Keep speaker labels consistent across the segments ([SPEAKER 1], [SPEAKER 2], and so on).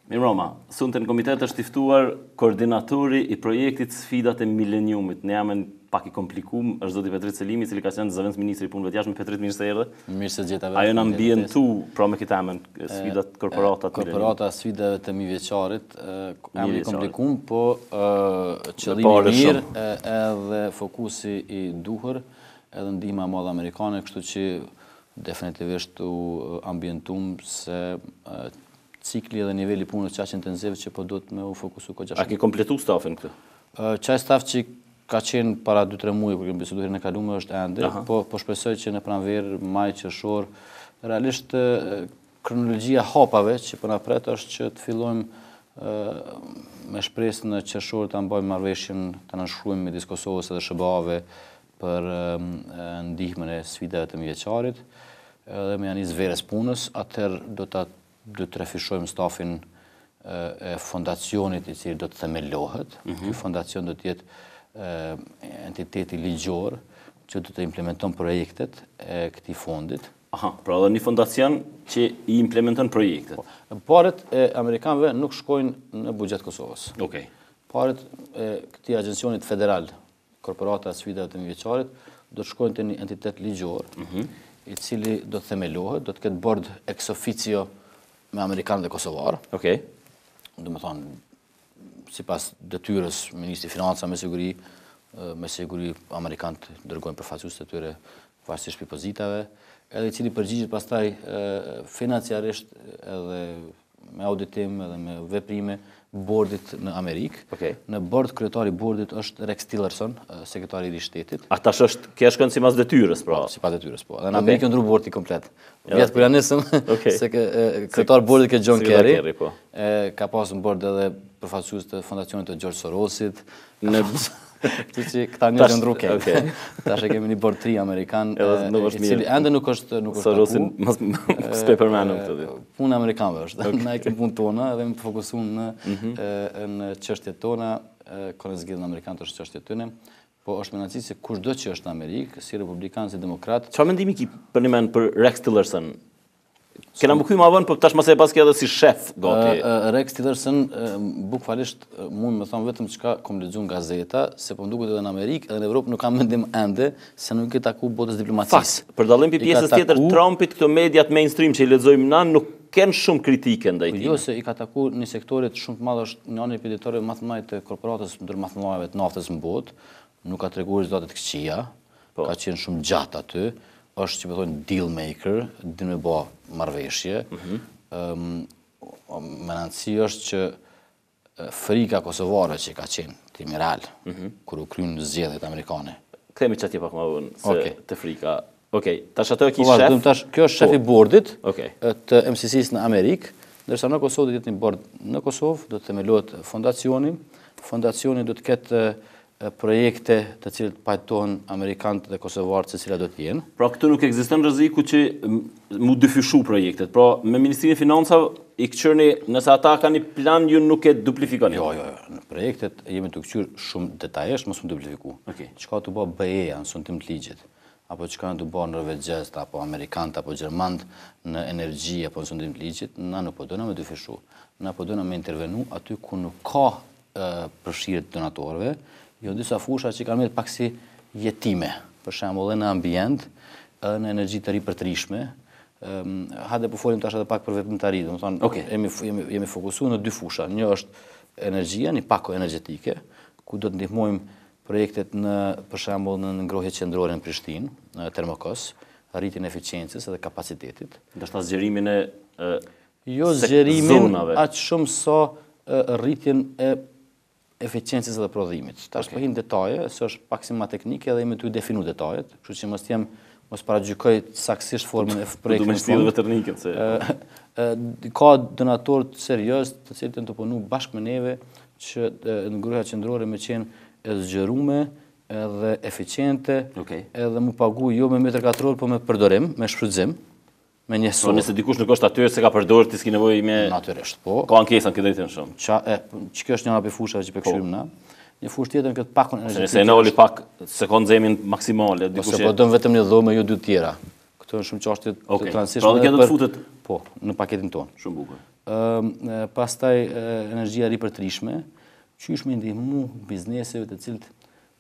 [SPEAKER 1] Mirë Roma, sonte në komitet është tiftuar koordinatori i projektit Sfidat e Mileniumit. Ne jamën pak i komplikum, është zoti Petrit Selimi, i cili ka qenë zëvendës ministri i punëve të jashtme. Petrit, mirë se erdhe.
[SPEAKER 2] Mirë se gjetave.
[SPEAKER 1] Ajo na ambientu pra me këtë emën, sfidat korporatat milenium.
[SPEAKER 2] Korporata sfidave të mijëvjeçarit, emri i komplikum, po qëllimi i mirë edhe fokusi i duhur, edhe ndihma e madhe amerikane, kështu që definitivisht u ambientum se cikli edhe niveli punës qaq intenziv që po do të me u fokusu ko gjashtë.
[SPEAKER 1] A ke kompletu stafin këtë?
[SPEAKER 2] Qaj staf që ka qenë para 2-3 muaj, kur kemi biseduar në kalume është ende, po shpresoj që në pranverë, maj, qershor, realisht kronologjia hapave që po na pret është që të fillojmë me shpresë në qershor të mbajmë marrëveshjen të nënshkruajmë midis Kosovës edhe SBA-ve për ndihmën e sfidave të mijëvjeçarit, edhe me janis verës punës, atëherë do të refishojmë stafin e fondacionit i cili do të themelohet. Ky fondacion do të jetë entiteti ligjor që do të implementon projektet e këtij fondit.
[SPEAKER 1] Aha, pra edhe një fondacion që i implementon projektet.
[SPEAKER 2] Paret e amerikanëve nuk shkojnë në buxhet Kosovës.
[SPEAKER 1] Okej.
[SPEAKER 2] Paret e këtij agjencionit federal, korporata e sfidave të mijëvjeçarit, do të shkojnë te një entitet ligjor, i cili do të themelohet, do të ketë bord ex officio me amerikanë dhe kosovar.
[SPEAKER 1] Okej.
[SPEAKER 2] Do të thonë, sipas detyrës Ministri i Financa me siguri amerikanët dërgojnë përfaqësues të tyre varësisht për pozitave, edhe i cili përgjigjet pastaj financiarisht edhe me auditim edhe me veprime bordit në Amerikë.
[SPEAKER 1] Okej.
[SPEAKER 2] Në bord kryetari i bordit është Rex Tillerson, sekretari i shtetit.
[SPEAKER 1] A tash është kjo shkon sipas detyrës, pra.
[SPEAKER 2] Sipas detyrës, po. Dhe në Amerikë ndru bordi komplet. Vjet kur ja nisëm se kryetar bordit ke John Kerry, ka pasur në bord edhe përfaqësues të fondacionit të George Sorosit. Kështu që këta një gjëndru kemë. Tash e kemi një bord 3 amerikan, i cili ende nuk është
[SPEAKER 1] Sorosin s'pe përmenëm këtë ditë.
[SPEAKER 2] Punë amerikanëve është. Na e kemi punë tona edhe më fokusuar në çështjet tona, kur zgjidhen amerikanët është çështjet tyne. Po është me nënci se kushdo që është në Amerikë, si republikan, si demokrat.
[SPEAKER 1] Çfarë mendimi ki për një mend për Rex Tillerson? Kena më kuj ma vënë, për tash mas e pas ke edhe si shef gati.
[SPEAKER 2] Rex Tillerson, bukfalisht, mund me thonë vetëm çka kom lexuar në gazeta, se po mduket edhe në Amerikë, edhe në Evropë nuk kam mendim ende se nuk e taku botës diplomacisë.
[SPEAKER 1] Fakt, për dallim pi pjesës tjetër Trumpit, këto mediat mainstream që i lexojmë na nuk kanë shumë kritike ndaj tij.
[SPEAKER 2] Jo, se i ka taku një sektorit shumë të madh, është një anë impeditorëve më të mëdha të korporatës ndër më të mëdha të naftës në botë, nuk ka treguar rezultate të këqija, ka qenë shumë gjatë aty. Është që me thonë deal maker, din me bë marrëveshje. Me nënësi është që frika kosovare që ka qenë timiral, kur u kryen zgjedhjet amerikane.
[SPEAKER 1] Kthehemi çati pak më vonë se të frika. Okej, tash ato e ki shef.
[SPEAKER 2] Kjo është shefi bordit
[SPEAKER 1] Okej.
[SPEAKER 2] të MCC-s në Amerikë, ndërsa në Kosovë do të jetë një bord në Kosovë, do të themelohet fondacioni. Fondacioni do të ketë projekte të cilët pajtohen amerikanët dhe kosovarët se cilat do të jenë.
[SPEAKER 1] Pra këtu nuk ekziston rreziku që mu dyfishu projektet. Pra me Ministrinë e Financave i këqyrni nëse ata kanë një plan ju nuk e duplifikoni.
[SPEAKER 2] Jo. Në projektet jemi të këqyr shumë detajisht, mos më duplifiku. Çka të bë BE-ja në sundim të ligjit, apo çka të bë norvegjezët apo amerikanët apo gjermanët në energji apo në sundim të ligjit, na nuk po dona me dyfishu. Na po dona me intervenu aty ku nuk ka përfshirje të donatorëve. Jo disa fusha që kanë marrë pak si jetime, për shembull në ambient, edhe në energji të ripërtrishme. Hajde po folim tash edhe pak për veprimtari, domethënë jemi fokusuar në 2 fusha. Një është energjia, një pako energjetike, ku do të ndihmojmë projektet në për shembull në ngrohje qendrore në Prishtinë, në Termokos, rritjen e eficiencës edhe kapacitetit.
[SPEAKER 1] Ndoshta zgjerimin e
[SPEAKER 2] jo zgjerimin aq shumë sa rritjen e eficiencës dhe prodhimit. Tash po him detaje, se është pak si më teknike dhe jemi të definu detajet, kështu që mos paragjykoj saktësisht formën e projektit.
[SPEAKER 1] Do më shtilë veternikën se
[SPEAKER 2] ka donatorë të serioz, të cilët janë të punu bashkë me neve që në ngrohja qendrore me qenë e zgjerume edhe eficiente, edhe më pagu jo me metër katror, po me përdorim, me shfrytëzim. Me një
[SPEAKER 1] so. Nëse dikush nuk është aty se ka përdorur ti s'ke nevojë me
[SPEAKER 2] natyrisht, po.
[SPEAKER 1] Ka ankesa këtë drejtim shumë.
[SPEAKER 2] Kjo është një nga fushave që po këshirim na. Një fushë tjetër këtë pakon energjetike.
[SPEAKER 1] Nëse ne oli pak sekond zemin maksimale, dikush.
[SPEAKER 2] Ose po dëm vetëm një dhomë, jo 2 tjera. Këto janë shumë çështje të transition.
[SPEAKER 1] Pra do të futet
[SPEAKER 2] po në paketin ton.
[SPEAKER 1] Shumë bukur.
[SPEAKER 2] pastaj energjia ripërtrishme, qysh me ndihmu bizneseve të cilët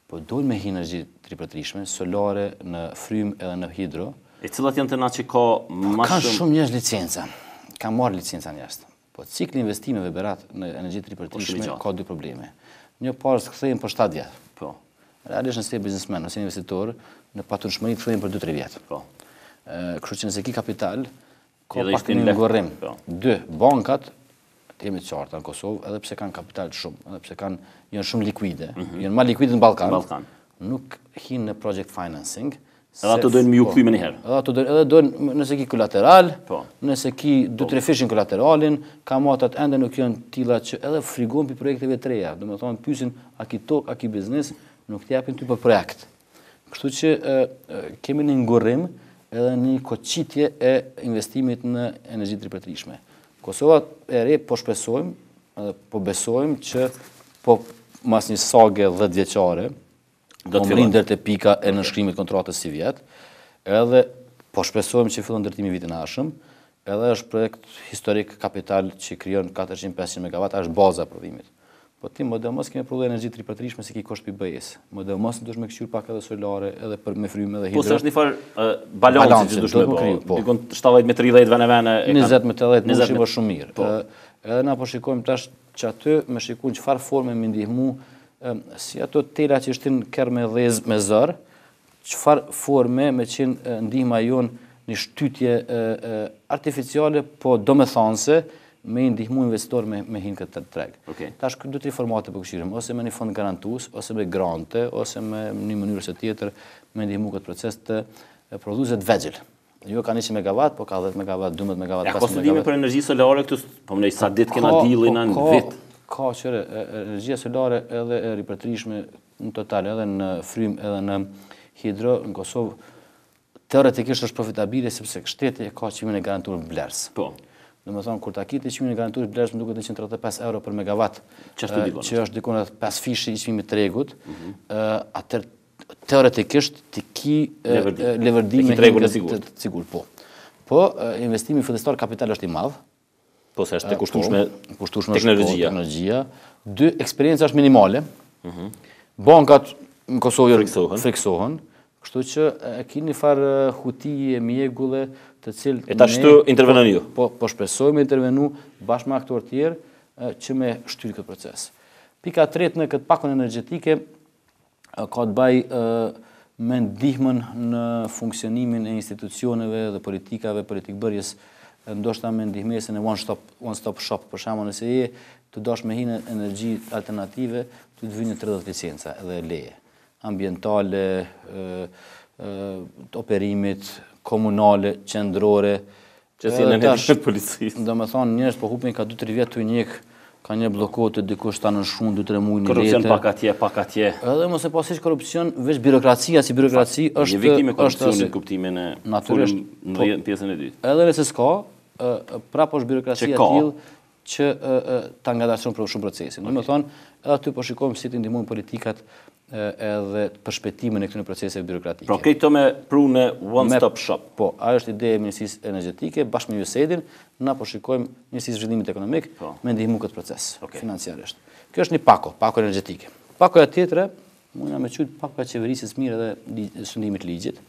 [SPEAKER 2] po dojnë me hi energji ripërtrishme, solare, në frym edhe në hidro.
[SPEAKER 1] E cilat janë të na që ka ma
[SPEAKER 2] Kanë shumë njerëz licenca, kanë marrë licenca njerëz. Po cikli investimeve berat në energji ripërtrishme ka dy probleme. Një parë së kthehen për 7 vjet.
[SPEAKER 1] Po.
[SPEAKER 2] Realisht nëse je biznesmen, nëse je investitor, në paturshmëri kthehen për 2-3 vjet.
[SPEAKER 1] Po.
[SPEAKER 2] Kështu që nëse ki kapital, ka pak një ngorrim. 2, bankat, të jemi të qarta në Kosovë, edhe pse kanë kapital shumë, edhe pse janë shumë likuide, janë ma likuide në Ballkan, nuk hinë në project financing.
[SPEAKER 1] Edhe ato dojnë mi u kthy me njëherë.
[SPEAKER 2] Edhe dojnë, nëse ki kolateral, nëse ki 2-3 fishin kolateralin, kamatat ende nuk janë tilla që edhe frigon për projekteve të reja. Do me thonë, pyesin a ki tok, a ki biznes, nuk t'japin ty për projekt. Kështu që kemi një ngurrim edhe një koqitje e investimit në energji ripërtrishme. Kosova e re po shpresojmë, edhe po besojmë që po mas një sage 10 vjeqare, do të fillojnë deri te pika e nënshkrimit kontratës si vjet, edhe po shpresojmë që fillon ndërtimi vitin e ardhshëm, edhe është projekt historik kapital që krijon 400-500 MW, është baza e prodhimit. Po ti më mos kemi prodhuar energji ripërtrishme si ki kusht për BE-s. Më mos duhet me këshir pak edhe solare, edhe për me frymë edhe hidro.
[SPEAKER 1] Po s'është një farë balanci që duhet me bëj. Dikon 17 me 30 vene.
[SPEAKER 2] 20 me 80 mushi më shumë mirë. Edhe na po shikojmë tash që aty me shikojmë çfarë forme më ndihmu si ato tela që shtin kerr me dhez me zor, çfarë forme me qenë ndihma jon një shtytje artificiale, po domethënëse me ndihmu investitor me hinë këtë treg. Tash dy tri formate po këshirem, ose me një fond garantues, ose me grante, ose me një mënyrë se tjetër me ndihmu këtë proces të prodhuesit vegjël. Jo ka 100 MW, po ka 10 MW, 12 MW, 5 MW.
[SPEAKER 1] Ka studime për energji solare këtu, po më sa ditë kena dillin në vit.
[SPEAKER 2] Ka qëre, energjia solare edhe e ripërtrishme në total, edhe në frym, edhe në hidro, në Kosovë, teoretikisht është profitabile, sepse shteti ka çmimin e garantuar Blers.
[SPEAKER 1] Po.
[SPEAKER 2] Do të thonë, kur ta kiti çmimin e garantuar Blers, më duket 135 euro për megawatt, që është dikon 5 fishi i çmimit tregut, atër teoretikisht të ki leverdime të sigur. Po, investimi fillestar kapital është i madh,
[SPEAKER 1] po se është të kushtueshme teknologjia.
[SPEAKER 2] 2, eksperjenca është minimale. Bankat në Kosovë friksohen, kështu që keni një farë hutije mjegulle të cilët
[SPEAKER 1] e tash të intervenoni ju.
[SPEAKER 2] Po shpresojmë intervenu bashkë me aktorë tjerë që me shtyr këtë proces. Pika 3 në këtë pakon energjetike ka të baj me ndihmën në funksionimin e institucioneve dhe politikbërjes, ndoshta me ndihmesën e one stop shop, për shembull nëse je të dosh me hinë energji alternative, të vinë 30 licenca edhe leje ambientale, të operimit, komunale, qendrore.
[SPEAKER 1] Që si në në policisë.
[SPEAKER 2] Do me thonë njerëz po hupin ka 2-3 vjet të njek, ka një bllokohet të dikush ta nënshkruan 2-3 muaj në letë.
[SPEAKER 1] Korrupsion pak atje.
[SPEAKER 2] Edhe mos e pasish korrupsion, veç birokracia si birokraci është
[SPEAKER 1] viktimë e korrupsionit kuptimin e
[SPEAKER 2] natyrisht
[SPEAKER 1] në pjesën e dytë.
[SPEAKER 2] Edhe nëse s'ka, prapë është birokracia e tillë që ta ngadalson për shumë procesin. Do të thonë, edhe aty po shikojmë si të ndihmojnë politikat edhe për shpejtimin e këtyre proceseve birokratike.
[SPEAKER 1] Pra këto me prunë one stop shop.
[SPEAKER 2] Po, ajo është ide e Ministrisë Energjetike bashkë me USAID-in, na po shikojmë Ministrisë Zhvillimit Ekonomik me ndihmu këtë proces financiarisht. Kjo është një pako energjetike. Pakoja tjetra, mund me qyt pakoja qeverisë së mirë dhe shëndimit ligjit.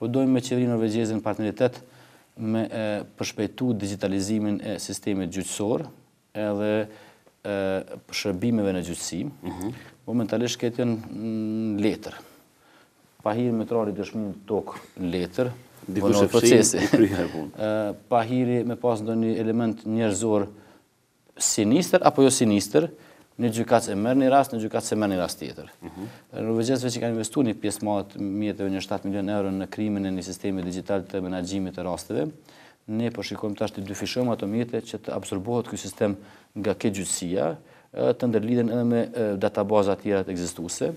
[SPEAKER 2] Po dojmë me qeverinë norvegjeze në partneritet me përshpejtu digitalizimin e sistemit gjyqësor edhe shërbimeve në gjyqësi. Momentalisht këtë janë letër. Pa hiri metrari dëshmin tokë letër,
[SPEAKER 1] dikush e procesi.
[SPEAKER 2] Pa hiri me pas ndonjë element njerëzor sinistër apo jo sinistër, në gjykatë e merr një rast, në gjykatë se merr një rast tjetër. Norvegjezëve që kanë investuar një pjesë madhe të mjeteve, një 7 milion euro në krimin e një sistemi digital të menaxhimit të rasteve, ne po shikojmë tash të dyfishojmë ato mjete që të absorbohet ky sistem nga gjyqësia, të ndërlidhen edhe me databaza të tjera të ekzistuese.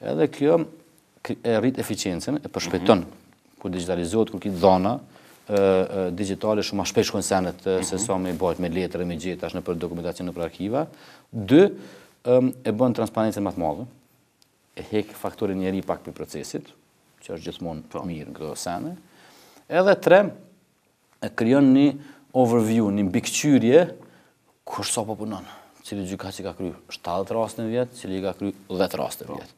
[SPEAKER 2] Edhe kjo e rrit eficiencën, e përshpejton kur digitalizohet, kur ki dhana digitale shumë më shpejt shkojnë senet se sa me bëhet me letër e me gjetë tash nëpër dokumentacion nëpër arkiva. 2, e bën transparencën më të madhe, e hek faktorin njeri pak për procesit, që është gjithmonë mirë në këto sene. Edhe 3, e krijon një overview, një mbikëqyrje, kush sa po punon. Cili gjykat që ka kryu 70 raste në vjetë, cili ka kryu 10 raste në vjetë.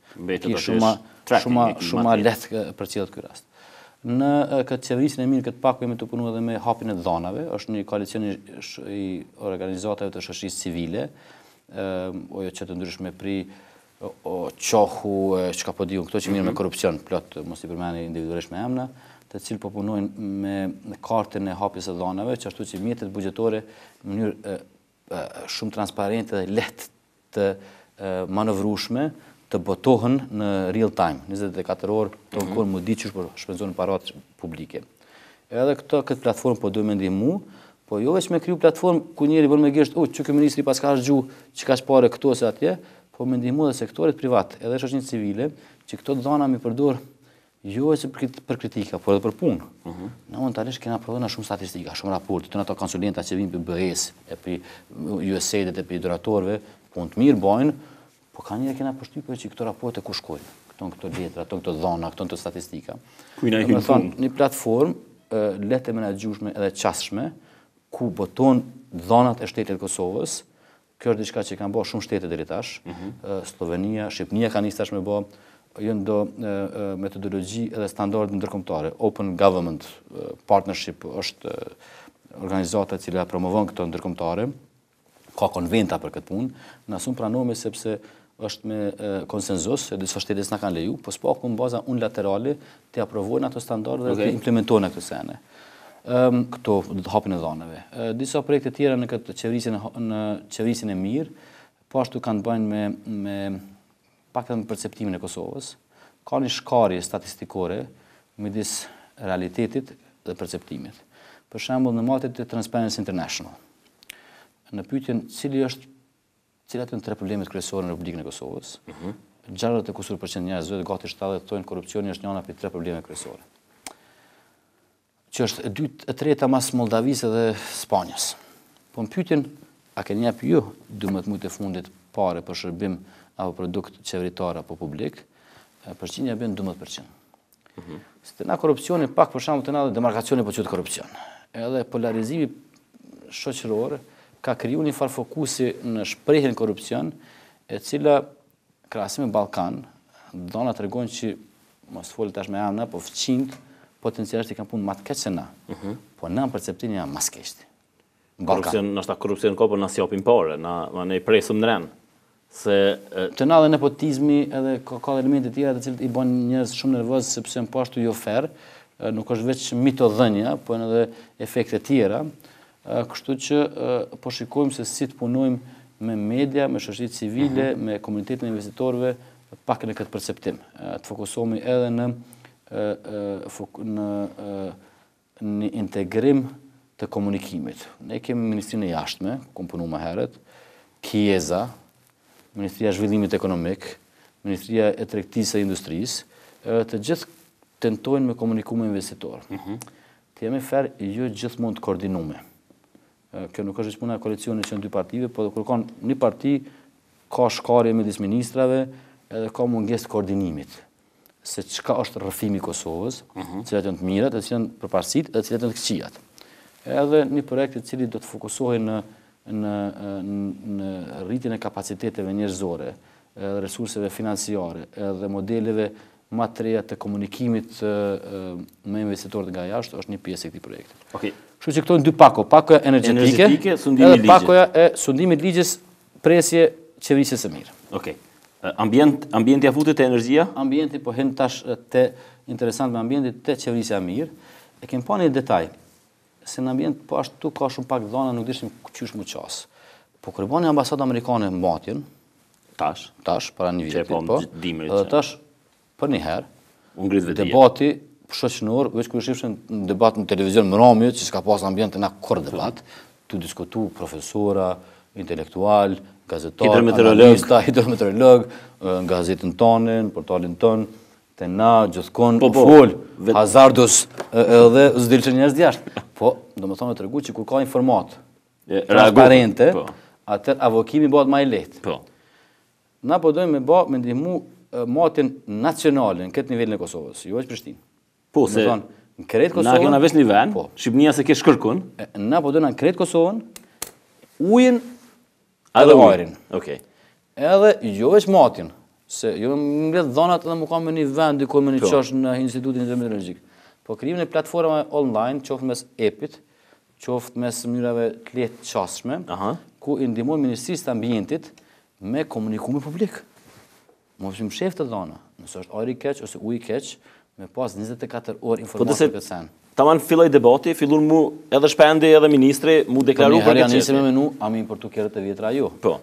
[SPEAKER 2] Shumë lehtë për cilët ky rast. Në këtë qeverisin e mirë këtë pak jemi të punu edhe me hapin e dhonave, është një koalicion i organizatave të shoqërisë civile, ojo që të ndryshme pri qohu, që ka po diju, këto që mirë me korupcion, plot, mos i përmeni individualisht me emna, të cilë po punojnë me kartën e hapjes e dhonave, që ashtu që mjetet bugjetore në mënyrë shumë transparente dhe lehtë të manovrushme, të botohen në real time, 24 orë të nëkorë më di qësh për shpenzonë parat publike. Edhe këtë platformë po dojmë ndihmu, po jo veç me kriju platformë ku njeri bërë me gjesht, që kë ministri pas ka shgju që ka shpare këto se atje, po me ndihmu dhe sektorit privat, edhe shoqërinë civile, që këto dhana mi përdor jo veç për kritika, por edhe për punë. Në momentalisht kena prodhona shumë statistika, shumë raporte, të në ato konsulenta që vinë për BE-s, e për USAID-et, e për donatorëve, punë të mirë bojnë, po ka njëre kena përshtypje që këto raporte ku shkojnë, këto letra, këto dhona, këto statistika.
[SPEAKER 1] Kujna i hynë punë?
[SPEAKER 2] Një platformë lehtë e menaxhueshme edhe qasshme, ku boton dhonat e shtetit Kosovës. Kjo është diçka që kanë bërë shumë shtete deri tash. Slovenia, Shqipëria kanë nisë tash me bë janë do metodologji edhe standarde ndërkombëtare. Open Government Partnership është organizata e cila promovon këto ndërkombëtare. Ka konventa për këtë punë. Na sun pranome sepse është me konsenzus, se disa shtete s'na kanë leju, po s'paku në baza unilaterale të aprovojnë ato standarde dhe të implementojnë këto sene. Këto hapin e dhonave. Disa projekte tjera në këtë qeverisin e mirë, po ashtu kanë bëjnë me paktën perceptimin e Kosovës. Ka një shkarje statistikore midis realitetit dhe perceptimit. Për shembull, në matet e Transparency International, në pyetjen cilat janë tre problemet kryesore në Republikën e Kosovës, 64% njerëzve dhe gati 70% thonë korrupsioni është njëna prej tre probleme kryesore. Që është e treta mas Moldavisë dhe Spanjës. Po në pyetjen, a keni jap ju 12 muaj të fundit pare për shërbim apo produkt qeveritar apo publik, përqindja bën 12%. Se të na korrupsioni pak për shembull të na demarkacioni po quhet korrupsion. Edhe polarizimi shoqëror ka kriju një farë fokusi në shprehjen korrupsion, e cila krahasim me Ballkan, dhona tregojnë që mos fol tash me emra, po fqinjt potencialisht i kanë punë më të keq se na. Po na perceptimin janë më skeq.
[SPEAKER 1] Korrupsion, nështë korrupsion ka, por na sjapin pare, na ne presëm në ren. Se
[SPEAKER 2] të na dhe nepotizmi edhe ka elemente tjera të cilët i bën njerëz shumë nervoz sepse janë po ashtu jo fair, nuk është veç mitodhënia, po edhe efekte tjera. Kështu që po shikojmë se si të punojmë me media, me shoqëritë civile, me komunitetin e investitorëve, pak në këtë perceptim. Të fokusohemi edhe në integrim të komunikimit. Ne kemi Ministrinë e Jashtme, ku punu më herët, Kieza, Ministria e Zhvillimit Ekonomik, Ministria e Tregtisë e Industrisë, të gjithë tentojnë me komuniku me investitor. Të jemi fair, jo gjithmonë të koordinume. Kjo nuk është puna e koalicionit që në dy partive, po kërkon një parti ka shkarje midis ministrave edhe ka mungesë të koordinimit. Se çka është rrëfimi i Kosovës, cilat janë të mirat, cilat janë përparësitë dhe cilat janë të këqijat. Edhe një projekt i cili do të fokusohej në rritjen e kapaciteteve njerëzore, resurseve financiare, edhe modeleve më të reja të komunikimit me investitorët nga jashtë, është një pjesë e këtij projekti. Kështu që këto janë dy pakoja energjetike, edhe pakoja e sundimit ligjit, presje qeverisjes së mirë.
[SPEAKER 1] Okej. Ambienti afutet te energjia?
[SPEAKER 2] Ambienti po hen tash te interesant me ambientin te qeverisja e mirë. E kemi pa një detaj, se në ambient po ashtu ka shumë pak dhona, nuk dishim qysh mu qas. Po kur bani ambasadë amerikane matjen, tash para një viti, po, edhe tash për një herë, debati shoqëror, veç kur shifshin në debat në televizion më ramje, që s'ka pas ambient na kur debat, tu diskutu profesora, intelektual, gazetar, analista, hidrometeorolog, në gazetën tonë, në portalin tonë, të na, gjithkon, fol, hazardus, edhe zdilë njerëz jashtë. Po, do më thonë të regu që kur ka informat transparente, atër avokimi bëhet më i lehtë. Na po dojmë me ndihmu matjen nacionale në këtë nivel në Kosovës, jo është Prishtinë.
[SPEAKER 1] Po, se
[SPEAKER 2] Në krejt Kosovën...
[SPEAKER 1] Na kena vesh një ven, Shqipnia se ke shkërkun.
[SPEAKER 2] Na po dojna në krejt Kosovën, ujin edhe ajrin. Edhe jo veç matin, se jo më mbledh dhonat edhe më kam me një vend, dikur me një qosh në Institutin Meteorologjik. Po krijimin e platforma online, qoftë mes epit, qoftë mes mënyrave të lehtë qasshme, ku i ndihmon Ministrisë të Ambientit me komunikim publik. Mos më shef të dhona, nëse është ajri keq ose uji keq, me pas 24 orë informacion për sen.
[SPEAKER 1] Taman filloi debati, fillun mu edhe shpendi edhe ministri mu deklaru për këtë
[SPEAKER 2] çështje. Me menu, a më importu kerët e vjetra jo.
[SPEAKER 1] Po.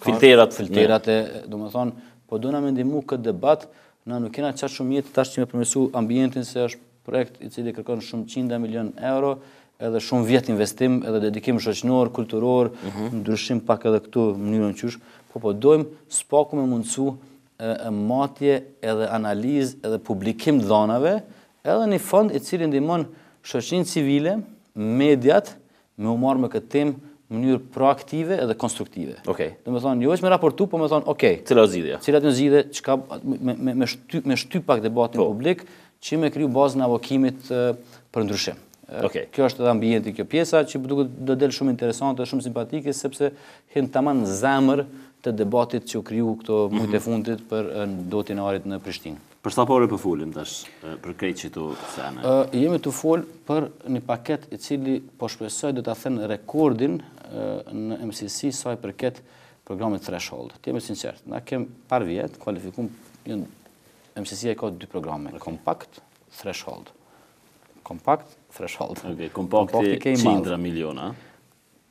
[SPEAKER 2] Filterat e, domethënë, po dona me ndihmu këtë debat, na nuk kena çfarë shumë jetë tash që me përmirësu ambientin, se është projekt i cili kërkon shumë 100 milion euro, edhe shumë vjet investim, edhe dedikim shoqëror, kulturor, ndryshim pak edhe këtu në mënyrën qysh, po dojmë s'paku me mundësu matje edhe analizë edhe publikim të dhonave, edhe një fond i cili ndihmon shoqërinë civile, mediat, me u marrë me këtë temë në mënyrë proaktive edhe konstruktive. Do me thonë, jo është me raportu, po me thonë,
[SPEAKER 1] cilat zgjidhja?
[SPEAKER 2] Cilat janë zgjidhje, me shty pak debatin publik, që me kriju bazën e avokimit për ndryshim. Kjo është edhe ambienti, kjo pjesa, që duket do del shumë interesante dhe shumë simpatike, sepse hin taman në zemër të debatit që u kriju këto mujt e fundit për ndotjen e ajrit në Prishtinë.
[SPEAKER 1] Për sa pore po folim tash për krejt që sene?
[SPEAKER 2] Jemi të fol për një paket i cili po shpresoj do ta thënë rekordin në MCC sa i përket programit Threshold. Të jemi sinqert, na kem par vjet kualifikum MCC ka dy programe, Kompakt, Threshold. Kompakt, Threshold.
[SPEAKER 1] Kompakti 100 miliona.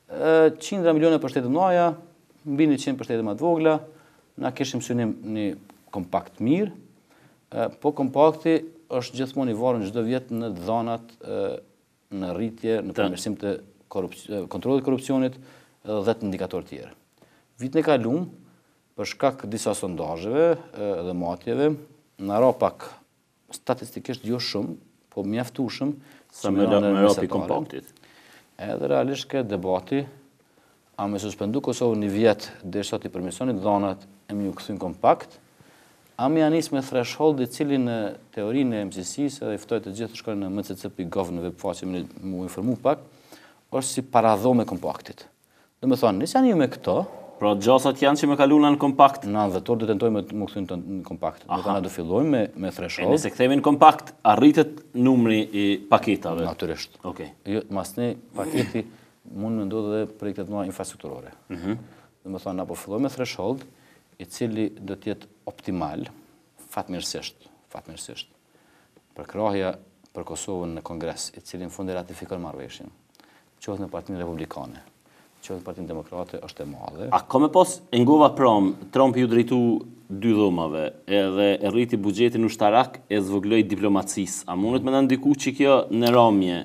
[SPEAKER 2] 100 miliona për shtetet mëdha, mbi 100 për shtetet më të vogla. Na kishim synim një kompakt mirë, po kompakti është gjithmonë i varur çdo vit në dhonat, në rritje, në përmirësim të kontrollit të korrupsionit dhe të indikatorë tjerë. Vitin e kaluar, për shkak disa sondazheve dhe matjeve, na ra pak statistikisht jo shumë, po mjaftueshëm
[SPEAKER 1] sa me rapi kompaktit.
[SPEAKER 2] Edhe realisht ke debati, a me suspendu Kosovën një vjet derisa të përmirësoni dhonat e më ju kthyn kompakt, a me janis me threshold i cili në teorinë e MCC-s, edhe i ftoj të gjithë të shkojnë në mcc.gov në webfaqe më informu pak, është si paradhome kompaktit. Do me thonë, nisë janë ju me këto,
[SPEAKER 1] pra gjasat janë që me kaluna në kompakt?
[SPEAKER 2] Në vetor do tentojmë të më kthyn në kompakt. Do fillojmë me threshold.
[SPEAKER 1] Nëse kthehemi në kompakt, arritet numri i paketave?
[SPEAKER 2] Natyrisht. Jo, masni paketi mund me ndodhë dhe projektet mëdha infrastrukturore. Do me thonë, na po fillojmë me threshold, i cili do të jetë optimal, fatmirësisht, përkrahja për Kosovën në Kongres, i cili në fund e ratifikon marrëveshjen, qoftë në Partinë Republikane, qoftë në Partinë Demokrate, është e madhe.
[SPEAKER 1] A ka me pas ngova pram, Trump ju drejtu 2 dhomave, edhe e rriti buxhetin ushtarak e zvogëloi diplomacisë. A mundet me na ndiku që kjo në ramje?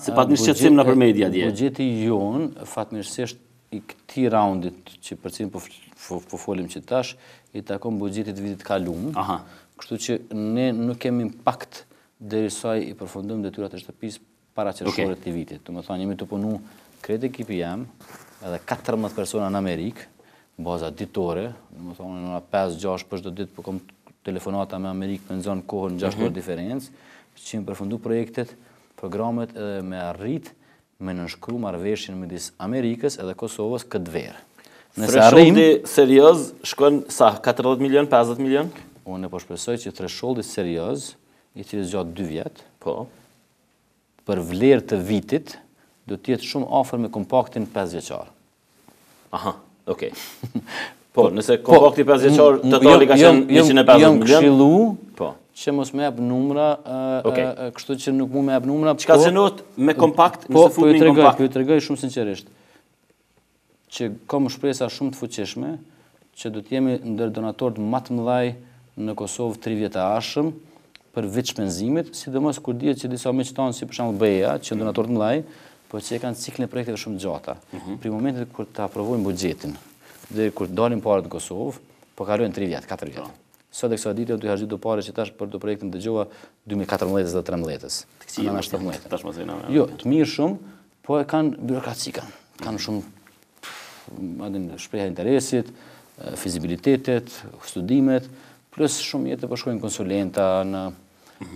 [SPEAKER 1] Se pat një shqetësim në për media dje.
[SPEAKER 2] Buxheti jonë, fatmirësisht i këtij raundit që për cilin po folim që tash, i takon buxhetit vitit kaluam. Kështu që ne nuk kemi impakt derisa i përfundojmë detyrat e shtëpisë para qershorit të vitit. Do të thonë, jemi të punu krejt ekipi jam, edhe 14 persona në Amerikë, baza ditore, do të thonë në 5-6 për çdo ditë, po kam telefonata me Amerikë me nxon kohën 6 orë diferencë, që më përfundu projektet, programet edhe me arrit me nënshkru marrëveshjen midis Amerikës edhe Kosovës këtë verë.
[SPEAKER 1] Thresholdi serioz shkon sa 40 milion, 50 milion?
[SPEAKER 2] Unë po shpresoj që thresholdi serioz, i cili zgjat 2 vjet, për vlerë të vitit, do të jetë shumë afër me kompaktin 5 vjeçar.
[SPEAKER 1] Po, nëse kompakti 5 vjeçar totali ka qenë 150 milion.
[SPEAKER 2] Jam këshillu që mos më jap numra, kështu që nuk mund më jap numra.
[SPEAKER 1] Çka zënohet me kompakt, nëse futni në kompakt?
[SPEAKER 2] Po ju tregoj shumë sinqerisht që kam shpresa shumë të fuqishme që do të jemi ndër donatorët më të mëdhaj në Kosovë 3 vjet e ardhshëm për vit shpenzimit, sidomos kur dihet që disa miq tanë si për shembull BE-ja, që janë donatorë të mëdhaj, po që kanë ciklin e projekteve shumë gjata. Për momentin kur të aprovojmë buxhetin, dhe kur dalim parët në Kosovë, po kalojnë 3 vjet, 4 vjet. Sot e kësaj dite do të harxoj do parë që tash për do projektin dëgjova 2014 dhe 2013. Ana 17.
[SPEAKER 1] Tash mos e na.
[SPEAKER 2] Jo, të mirë shumë, po e kanë birokraci kanë shumë shprehja interesit, fizibilitetet, studimet, plus shumë jetë po shkojnë konsulenta në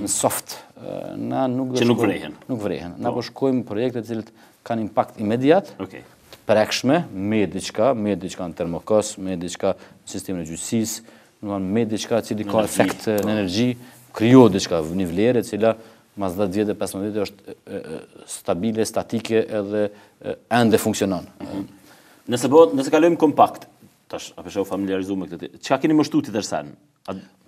[SPEAKER 2] në soft.
[SPEAKER 1] Që nuk vrehen.
[SPEAKER 2] Nuk vrehen. Na po shkojmë projekte të cilët kanë impakt imediat, të prekshme, me diçka në termokos, me diçka në sistemin e gjyqësisë, me diçka cili ka efekt në energji, krijohet diçka një vlerë e cila mas 10 vjetë e 15 vjetë është stabile, statike edhe ende funksionon.
[SPEAKER 1] Nëse kalojmë kompakt, tash apo shoh familiarizuar me këtë. Çka keni më shtuti tërsen?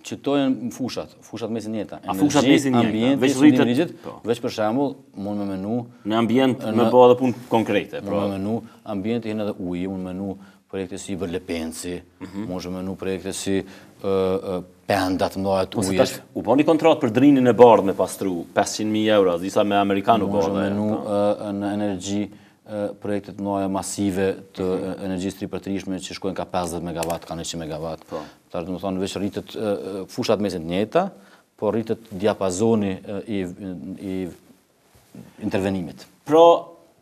[SPEAKER 2] Qëtojnë fushat mesin njeta.
[SPEAKER 1] Fushat mesin njeta.
[SPEAKER 2] Veç rritet, veç për shembull, mund me menu
[SPEAKER 1] në ambient me bë edhe punë konkrete,
[SPEAKER 2] mund me menu ambienti hin edhe uji, mund me menu projekte si Vërlepenci, mund me menu projekte si pendat mëdha të ujit.
[SPEAKER 1] U bani kontratë për drinin e bardhë me pastru 500.000 euro, disa me amerikanë u bë.
[SPEAKER 2] Mund me menu në energji projektet mëdha masive të energjisë ripërtërishme që shkojnë ka 50 MW, ka 100 MW. Tash do të thonë veç rritet fushat mesin të njëjta, po rritet diapazoni i intervenimit.
[SPEAKER 1] Pra,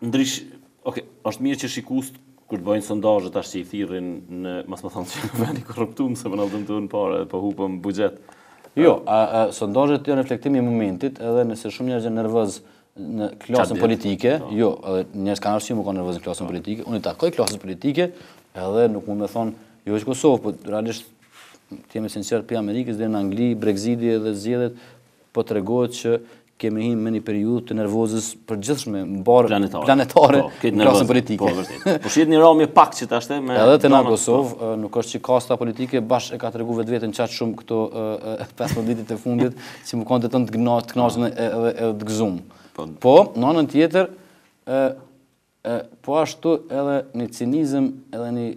[SPEAKER 1] është mirë që shikust kur të bëjnë sondazhe tash që i thirrin në, mas më thonë që në vend i korruptuar se më dëmtuan parë, po hupëm buxhet.
[SPEAKER 2] Jo, sondazhet janë reflektimi i momentit, edhe nëse shumë njerëz janë nervoz në klasën politike, jo, edhe njerëz kanë arsye më kanë nervoz në klasën politike, unë i takoj klasën politike, edhe nuk mund me thonë jo që Kosovë, po realisht të jemi sinqert për Amerikës dhe në Angli, Brexiti dhe zgjedhjet, po tregohet që kemi hyrë me një periudhë të nervozës përgjithshme mbar planetare në klasën politike.
[SPEAKER 1] Po, vërtet. Po shihet një rrëmje pak që tash me
[SPEAKER 2] edhe te në Kosovë, nuk është që kasta politike bashkë e ka treguar vetveten çaq shumë këto 15 ditët e fundit, që më kanë të kënaqur edhe të gëzuar. Po, në anën tjetër, po ashtu edhe një cinizëm, edhe një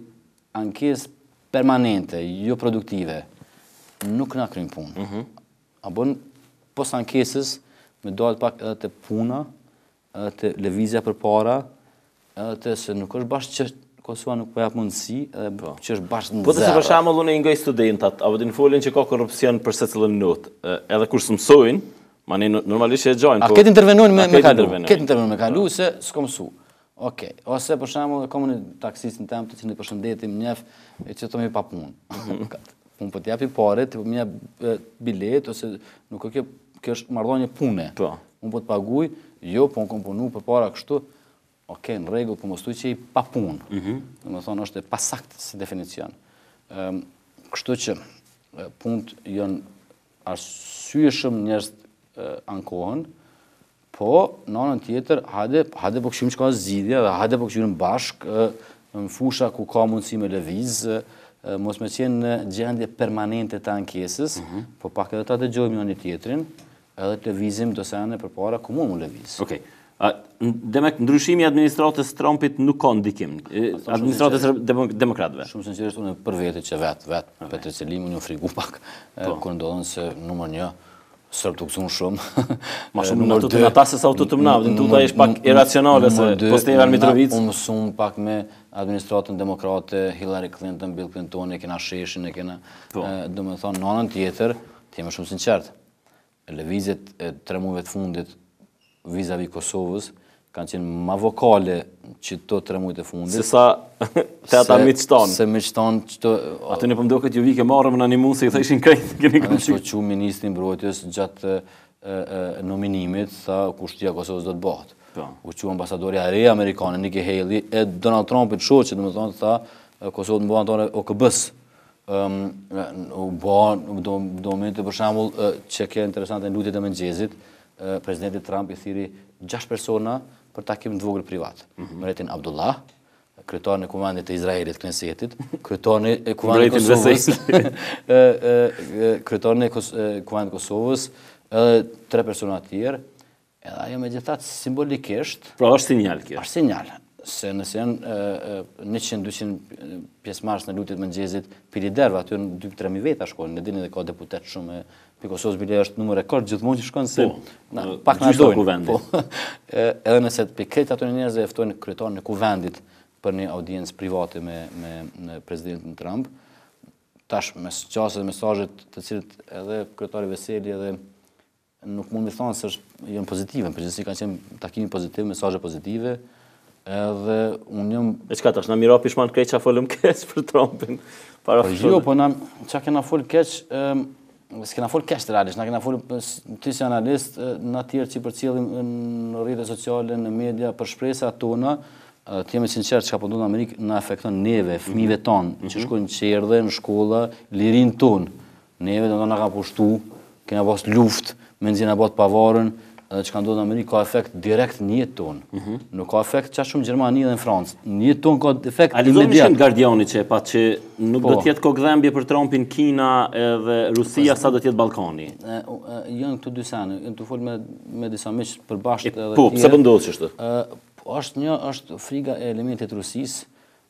[SPEAKER 2] ankesë permanente, jo produktive, nuk na kryen punë. Apo pos ankesës me dohet pak edhe të puna, edhe të lëvizja për para, edhe të se nuk është bashkë që Kosova nuk po jap mundësi, edhe që është bashkë në zero.
[SPEAKER 1] Po të se për shembull unë i ngoj studentat, apo të në folin që ka korrupsion për secilën notë, edhe kur mësojnë, ma ne normalisht e gjojnë.
[SPEAKER 2] A këtë intervenojnë me kalu, se s'ko mësu. Okej, ose për shembull kam një taksistin tem të cilin e përshëndetim njef, e që të mi pa punë. Unë po t'japi pare, të mi bilet, ose nuk kjo është marrëdhënie pune. Unë po të paguj, jo, po në kom punu për para kështu, okej, në rregull, po mos thuj që i pa punë. Dhe më thonë, është e pasakt si definicion. Kështu që punët janë arsyeshëm njerëz ankohen, po në anën tjetër, hajde po këshim që ka zgjidhje, dhe hajde po këshim bashkë në fusha ku ka mundësi me lëviz, mos me qenë në gjendje permanente të ankesës, po pak edhe ta dëgjojmë një tjetrin, edhe të lëvizim do sene për para ku mund më lëviz.
[SPEAKER 1] Okej. Demek, ndryshimi i administratës Trumpit nuk ka ndikim. Administratës demokratëve.
[SPEAKER 2] Shumë sinqerisht unë për vete që vetë, Petr Selimi unë frigu pak, kur ndodhen se numër 1 sërb të kësun shumë.
[SPEAKER 1] Ma shumë në të të nata se sa të të mënavë, në tuta ishë pak irracionale se Postevan Mitrovic.
[SPEAKER 2] Unë mësum pak me administratën demokrate, Hillary Clinton, Bill Clinton, e kena sheshin, e kena, do me thonë, në anën tjetër, të jemi shumë sinqert. Lëvizjet e 3 muajve të fundit vis-a-vis Kosovës kanë qenë ma vokale që to 3 muajt e fundit.
[SPEAKER 1] Se sa të ata miqëtanë.
[SPEAKER 2] Se miqëtanë që to...
[SPEAKER 1] Aty në pëmdo këtë ju vike marrëm në një mund se i thëshin krejtë keni
[SPEAKER 2] kënë që që ministrin mbrojtjes gjatë nominimit, tha kushtia Kosovës do të bëhet. U që ambasadori are amerikane, Nikki Haley, e Donald Trumpit shoqë, dhe më thonë, tha Kosovë të bëhet antore OKB-s. Do momente për shembull që ke interesante në lutjet e mëngjesit, presidenti Trump i thiri 6 persona për takim të vogël privat. Mretin Abdullah, kryetarin e Kuvendit të Izraelit, Knesetit, kryetarin e Kuvendit të Kosovës, kryetarin e Kuvendit të Kosovës, edhe 3 persona të tjerë, edhe ajo megjithatë simbolikisht.
[SPEAKER 1] Pra është sinjal kjo.
[SPEAKER 2] Është sinjal. Se nëse janë 100-200 pjesëmarrës në lutjet mëngjesit për liderëve, aty janë 2-3 veta shkojnë, ne dini dhe ka deputet shumë, për Kosovës bile është numër rekord gjithmonë që shkojnë se pak na dojnë. Edhe nëse për këtë ato njerëzve ftojnë kryetarin e Kuvendit për një audiencë private me presidentin Trump, tash me qasë dhe mesazhet të cilët edhe kryetari Veseli edhe nuk mund me thonë se janë pozitive, në përgjithësi kanë qenë takime pozitive, mesazhe pozitive. Edhe unë jam...
[SPEAKER 1] E qka tash, na mira pishman krejt që a folëm keq për Trumpin?
[SPEAKER 2] Jo, po na, qa kena folë keq, s'kena folë kesh të realisht, na kena folë ty si analist, na tjerë që përcjellim në rrjetet sociale, në media, për shpresat tona, të jemi sinqert çka po ndodh në Amerikë na afekton neve, fëmijëve tonë, që shkojnë në qerdhe, në shkolla, lirinë tonë. Neve do na ka pushtu, kena pas luftë, mendje na bot pavarën, edhe çka ndodh në Amerikë ka efekt direkt në jetën tonë. Nuk ka efekt çka shumë në Gjermani dhe në Francë. Në jetën tonë ka efekt
[SPEAKER 1] imediat. Guardiani që e pa që nuk do të jetë kokëdhëmbje për Trumpin Kina edhe Rusia sa do të jetë Ballkani.
[SPEAKER 2] Janë këto dy sene, të fol me disa miq përbashkët edhe.
[SPEAKER 1] Po, pse po ndodh kështu?
[SPEAKER 2] Është friga e elementit Rusisë,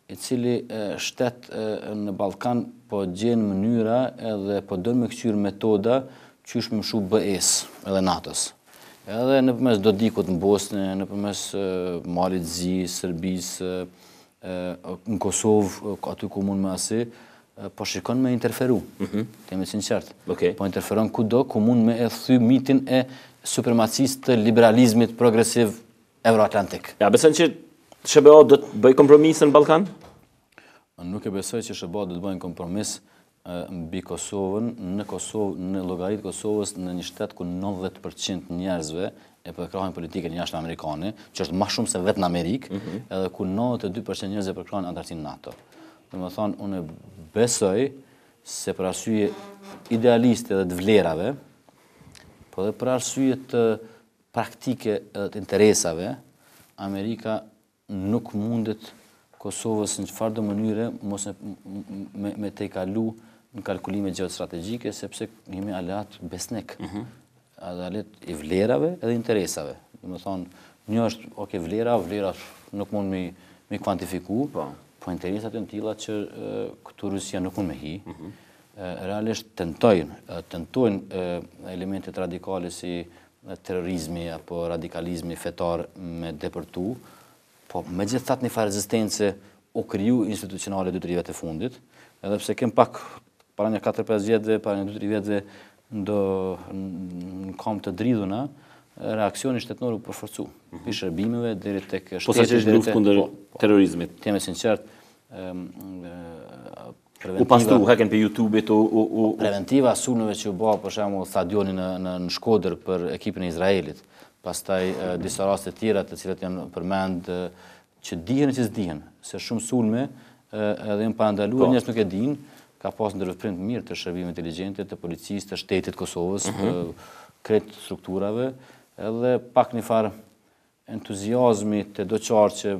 [SPEAKER 2] i cili shtet në Ballkan po gjen mënyra edhe po don me kthyer metoda qysh më mshu BE-s edhe NATO-s. Edhe nëpërmes dodikut në Bosnë, nëpërmes Malit Zi, Serbisë, në Kosovë, aty ku mund me asi, po shikon me interferu. Kemi sinqert. Po interferon kudo ku mund me e thy mitin e supremacisë të liberalizmit progresiv euroatlantik.
[SPEAKER 1] Ja, besën që SBA do të bëj kompromis në Ballkan?
[SPEAKER 2] Nuk e besoj që SBA do të bëjnë kompromis mbi Kosovën, në Kosovë, në llogaritë Kosovës, në një shtet ku 90% njerëzve e përkrahin politikën jashtë Amerikane, që është më shumë se vetë në Amerikë, edhe ku 92% njerëzve përkrahin antarësinë NATO. Domethënë, unë besoj se për arsye idealiste dhe të vlerave, po dhe për arsye të praktike dhe të interesave, Amerika nuk mundet Kosovës në çfarëdo mënyre mos me te kalu në kalkulime gjeostrategjike, sepse jemi aleat besnik. Aleat i vlerave edhe interesave. Domethënë, një është vlera nuk mund me kvantifiku, po interesat janë tilla që këtu Rusia nuk mund me hi. Realisht tentojnë elementet radikale si terrorizmi apo radikalizmi fetar me depërtu, po me gjithat një farë rezistence u kriju institucionale 2-3 vjet e fundit, edhe pse kem pak para një 4-5 vjetëve, para një 2-3 vjetëve në kam të dridhuna, reaksioni shtetënor u përforcu. Pi shërbimeve deri tek shteti.
[SPEAKER 1] Po sa që është luftë kundër terrorizmit.
[SPEAKER 2] Të jemi sinqert,
[SPEAKER 1] u pastru haken për YouTube-it
[SPEAKER 2] preventiva sulmeve që u bë për shembull stadioni në Shkodër për ekipin e Izraelit. Pastaj disa raste tjera të cilat janë përmend që dihen që s'dihen, se shumë sulme edhe janë parandaluar, njerëz nuk e dinë, ka pas ndërveprim të mirë të shërbimeve inteligjente, të policisë, të shtetit Kosovës, krejt strukturave, edhe pak një farë entuziazmi të doqarë që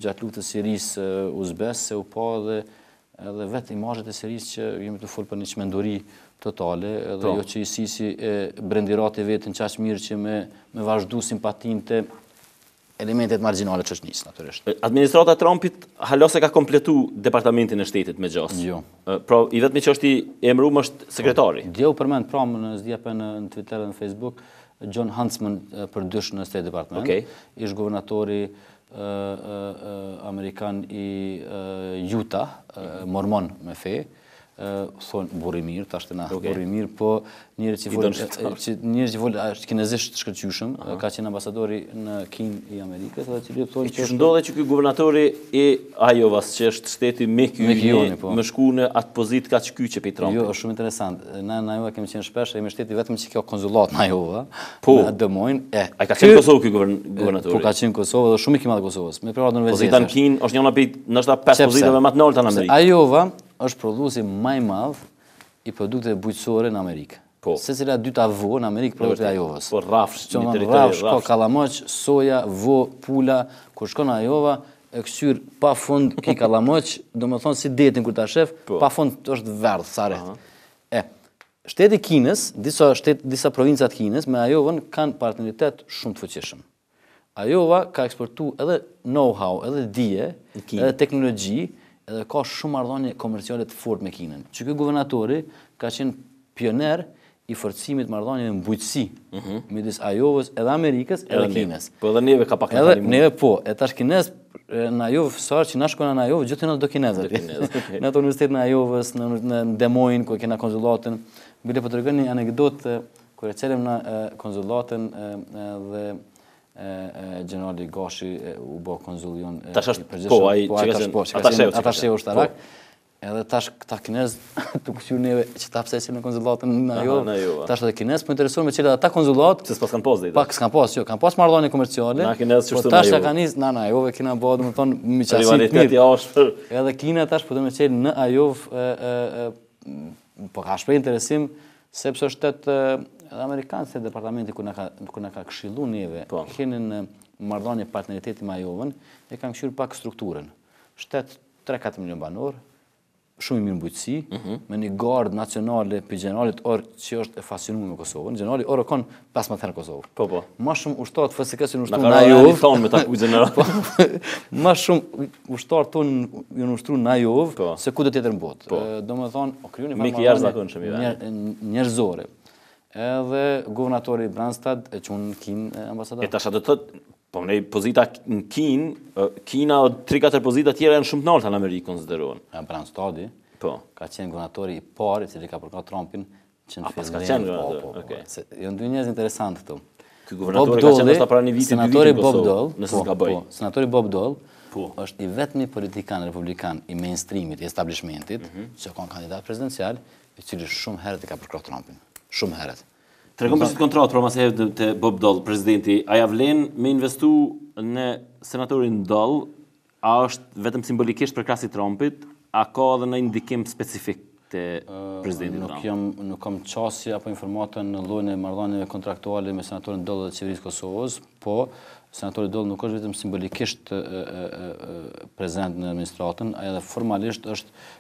[SPEAKER 2] gjatë luftës Sirisë u zbes se u pa edhe vetë imazhet e Sirisë që jemi të folë për një çmenduri totale, edhe jo që i sisi brendirati vetën qaq mirë që me vazhdu simpatin të elementet marginale të shoqërisë, natyrisht.
[SPEAKER 1] Administrata Trumpit halose ka kompletu departamentin e shtetit me gjas.
[SPEAKER 2] Jo.
[SPEAKER 1] Pra, i vetmi që është i emëruar është sekretari.
[SPEAKER 2] Dje u përmend pramë në SDAP në Twitter dhe në Facebook, John Huntsman përdysh në State Department, ish guvernatori Amerikan i Utah, mormon me fe, thonë burri mirë, tash të na burri mirë, po njëri që folë kinezisht shkëlqyshëm, ka qenë ambasadori në Kinë i Amerikës, dhe cili thonë
[SPEAKER 1] që ndodhe që ky guvernatori i Iovas, që është shteti me kyjoni, më shku në atë pozit ka që kyqe për Trumpin.
[SPEAKER 2] Jo, është shumë interesant. Na në Iova kemi qenë shpesh, jemi shteti vetëm që kjo konzulat në Iova, në Des Moines.
[SPEAKER 1] A ka qenë Kosovë ky guvernatori?
[SPEAKER 2] Po ka qenë Kosovë dhe shumë i kimat Kosovës. Me privat në
[SPEAKER 1] Pozita në Kinë është njëna për nështë 5 pozitave më të larta në Amerikë.
[SPEAKER 2] Iova është prodhuesi më i madh i produkteve bujqësore në Amerikë. Secila dyta vo në Amerikë produkte e Iovës.
[SPEAKER 1] Po rrafsh,
[SPEAKER 2] rrafsh, kallamoq, soja, vo, pula, kur shkon në Iova, e ksyr pa fund ki kallamoq, domethënë si detin kur ta shef, pa fund është verdh sare. Shteti Kinës, disa provincat Kinës me Iovën kanë partneritet shumë të fuqishëm. Iova ka eksportu edhe know-how, edhe dije, edhe teknologji, edhe ka shumë marrëdhënie komerciale të fortë me Kinën. Që ky guvernatori ka qenë pioner i forcimit marrëdhënieve në bujqësi midis Iovës edhe Amerikës edhe Kinës.
[SPEAKER 1] Po edhe neve ka pak në
[SPEAKER 2] edhe neve po, e tash kinez në Iovë sa që na shkojnë në Iovë gjithë do kinezët. Në atë universitet në Iovës, në Des Moines ku kena konsullatin, bile po tregoj një anekdotë kur e celëm në konsullatin dhe generali Gashi u bë konsulion
[SPEAKER 1] tash është po ai atashe ushtarak
[SPEAKER 2] Edhe tash këta kinez të këshyrë neve që ta pse që në konzulatën në Ajovë, tash edhe kinez po interesuar me cilët ata konzulat
[SPEAKER 1] që s'pas kanë pas dhe.
[SPEAKER 2] Pak s'kan pas, jo, kanë pas marrëdhënie komerciale. Po tash ka nis në Ajovë kena bëu domethënë miqësi.
[SPEAKER 1] Rivaliteti ashpër.
[SPEAKER 2] Edhe Kina tash po do të çel në Ajovë po ka shpreh interesim sepse është edhe amerikanë se departamenti ku na ka këshilluar neve keni në marrëdhënie partneriteti me Ajovën e kanë këshir pak strukturën. Shtet 3-4 milion banor, shumë i mirë mbujtësi, me një gardë nacionale për generalit orë që është e fascinuar me Kosovën. Generali orë kanë 15 herë në Kosovë.
[SPEAKER 1] Po.
[SPEAKER 2] Ma shumë ushtarët FSK që në ushtru në Ajovë.
[SPEAKER 1] Tonë me taku general.
[SPEAKER 2] Ma shumë ushtarët tonë në ushtru në Ajovë se kudo tjetër në botë. Do me thonë, o kryu një
[SPEAKER 1] Miki jashtëzakonshëm i vetë.
[SPEAKER 2] Njerëzore. Edhe guvernatori Brandstad e qunë Kinë ambasador.
[SPEAKER 1] E tash atë thotë, po ne pozita në Kina o 3-4 pozita tjera janë shumë të larta në Amerikë konsiderohen.
[SPEAKER 2] Brandstadi ka qenë guvernatori i parë i cili ka përkar Trumpin që në fillim.
[SPEAKER 1] Ka qenë guvernator, okej.
[SPEAKER 2] Janë dy njerëz interesantë këtu.
[SPEAKER 1] Ky guvernatori ka qenë ndoshta para një viti, dy vite në Kosovë, nëse s'ka bëj.
[SPEAKER 2] Senatori Bob Dole është i vetmi politikan republikan i mainstreamit, i establishmentit, që ka kandidat prezidencial, i cili shumë herët i ka përkar Trumpin. Shumë herët.
[SPEAKER 1] Tregon për si kontratë, pra mas herë të Bob Dole, presidenti, a ja vlen me investu në senatorin Dole, a është vetëm simbolikisht për krahasi Trumpit, a ka edhe në ndikim specifik të presidentit Trump?
[SPEAKER 2] Nuk kam qasje apo informatën në llojin e marrëdhënieve kontraktuale me senatorin Dole dhe qeverisë Kosovës, po senatori Dole nuk është vetëm simbolikisht prezent në administratën, ai edhe formalisht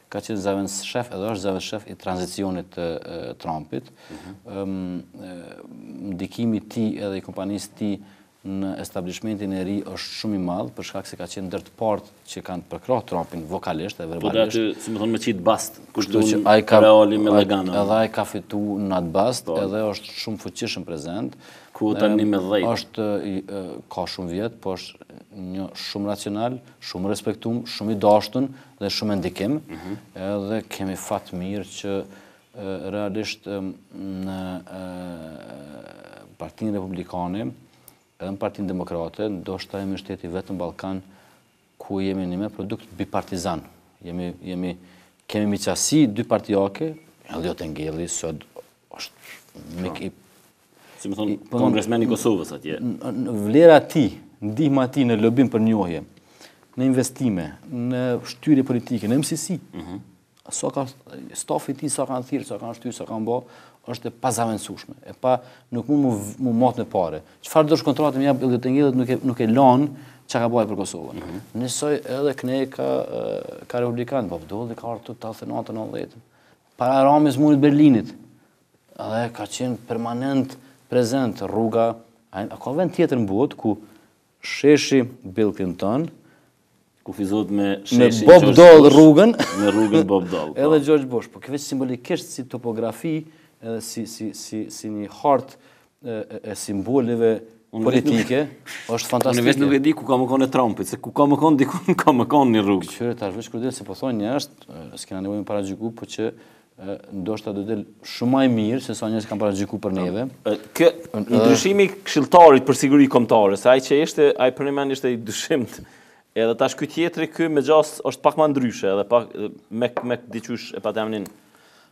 [SPEAKER 2] ka qenë zëvendësshef edhe është zëvendësshef i tranzicionit të Trumpit. Ndikimi i tij edhe i kompanisë të tij në establishmentin e ri është shumë i madh për shkak se ka qenë ndër të parë që kanë përkrahur Trumpin vokalisht dhe verbalisht.
[SPEAKER 1] Po aty, si më thonë, me qit bast, kështu që ai ka reali me Legana.
[SPEAKER 2] Edhe ai ka fituar në atë bast, edhe është shumë fuqishëm prezent.
[SPEAKER 1] Ku tani me 10.
[SPEAKER 2] Është ka shumë vjet, po është një shumë racional, shumë respektuar, shumë i dashur dhe shumë ndikim. Edhe kemi fat mirë që realisht në Partinë Republikane edhe në Partinë Demokrate, ndoshta jemi shteti vetëm në Ballkan ku jemi me produkt bipartizan. Kemi miqësi dy partijake, Elliot Engelli sot është mik i
[SPEAKER 1] si më thonë kongresmeni i Kosovës atje.
[SPEAKER 2] Vlera ti, ndihma ti në lobim për njohje, në investime, në shtyrje politike, në mësisi. Sa ka stafi ti, sa kanë thirrë, sa kanë shtyrë, sa kanë bë, është e pazavendësueshme. Nuk mund mu mot me pare. Çfarë dosh kontratë më jap Elliot Engellit nuk e lan çka ka bëj për Kosovën. Nësoj edhe kënej ka republikan, Bob Dole ka ardhur 89-90. Para Ramës Munit Berlinit. Edhe ka qenë permanent prezent rruga, ka vend tjetër në botë ku sheshi Bill Clinton
[SPEAKER 1] kufizohet me sheshi
[SPEAKER 2] Bob Dole rrugën,
[SPEAKER 1] me rrugën Bob Dole.
[SPEAKER 2] Edhe George Bush, po veç simbolikisht si topografi, edhe si një hartë e simboleve politike, është fantastike.
[SPEAKER 1] Unë vetë nuk e di ku ka më konë e Trumpit, se ku ka më konë dikun ka më konë një rrugë.
[SPEAKER 2] Qyre tash veç kërë se po thonë njështë, s'kena nevojë me paragjyku, po që ndoshta do del shumë më mirë se sa njerëz kanë paragjykuar për neve.
[SPEAKER 1] Ndryshimi këshilltarit për siguri kombëtare, se ai që ishte, ai për një ishte i dyshimt. Edhe tash ky tjetri ky me gjas është pak më ndryshe, edhe pak me diçysh e patemnin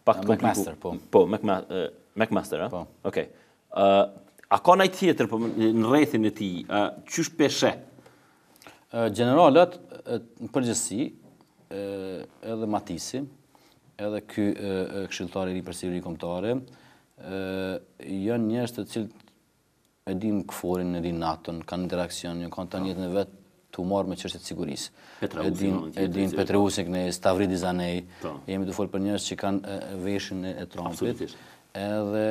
[SPEAKER 1] pak të
[SPEAKER 2] McMaster, po.
[SPEAKER 1] Po, McMaster, a?
[SPEAKER 2] Po.
[SPEAKER 1] Okej. A ka ndaj tjetër po në rrethin e tij, çysh peshe?
[SPEAKER 2] Generalat në përgjithësi edhe Matisi, edhe ky këshilltar i ri për siguri kombëtare, janë njerëz të cilët e din KFOR-in, e din NATO-n, kanë interaksion, kanë tani jetën e vet të marrë me çështjet e sigurisë. E din Petreusin, Stavridis Zanej, jemi të folë për njerëz që kanë veshin e Trumpit, edhe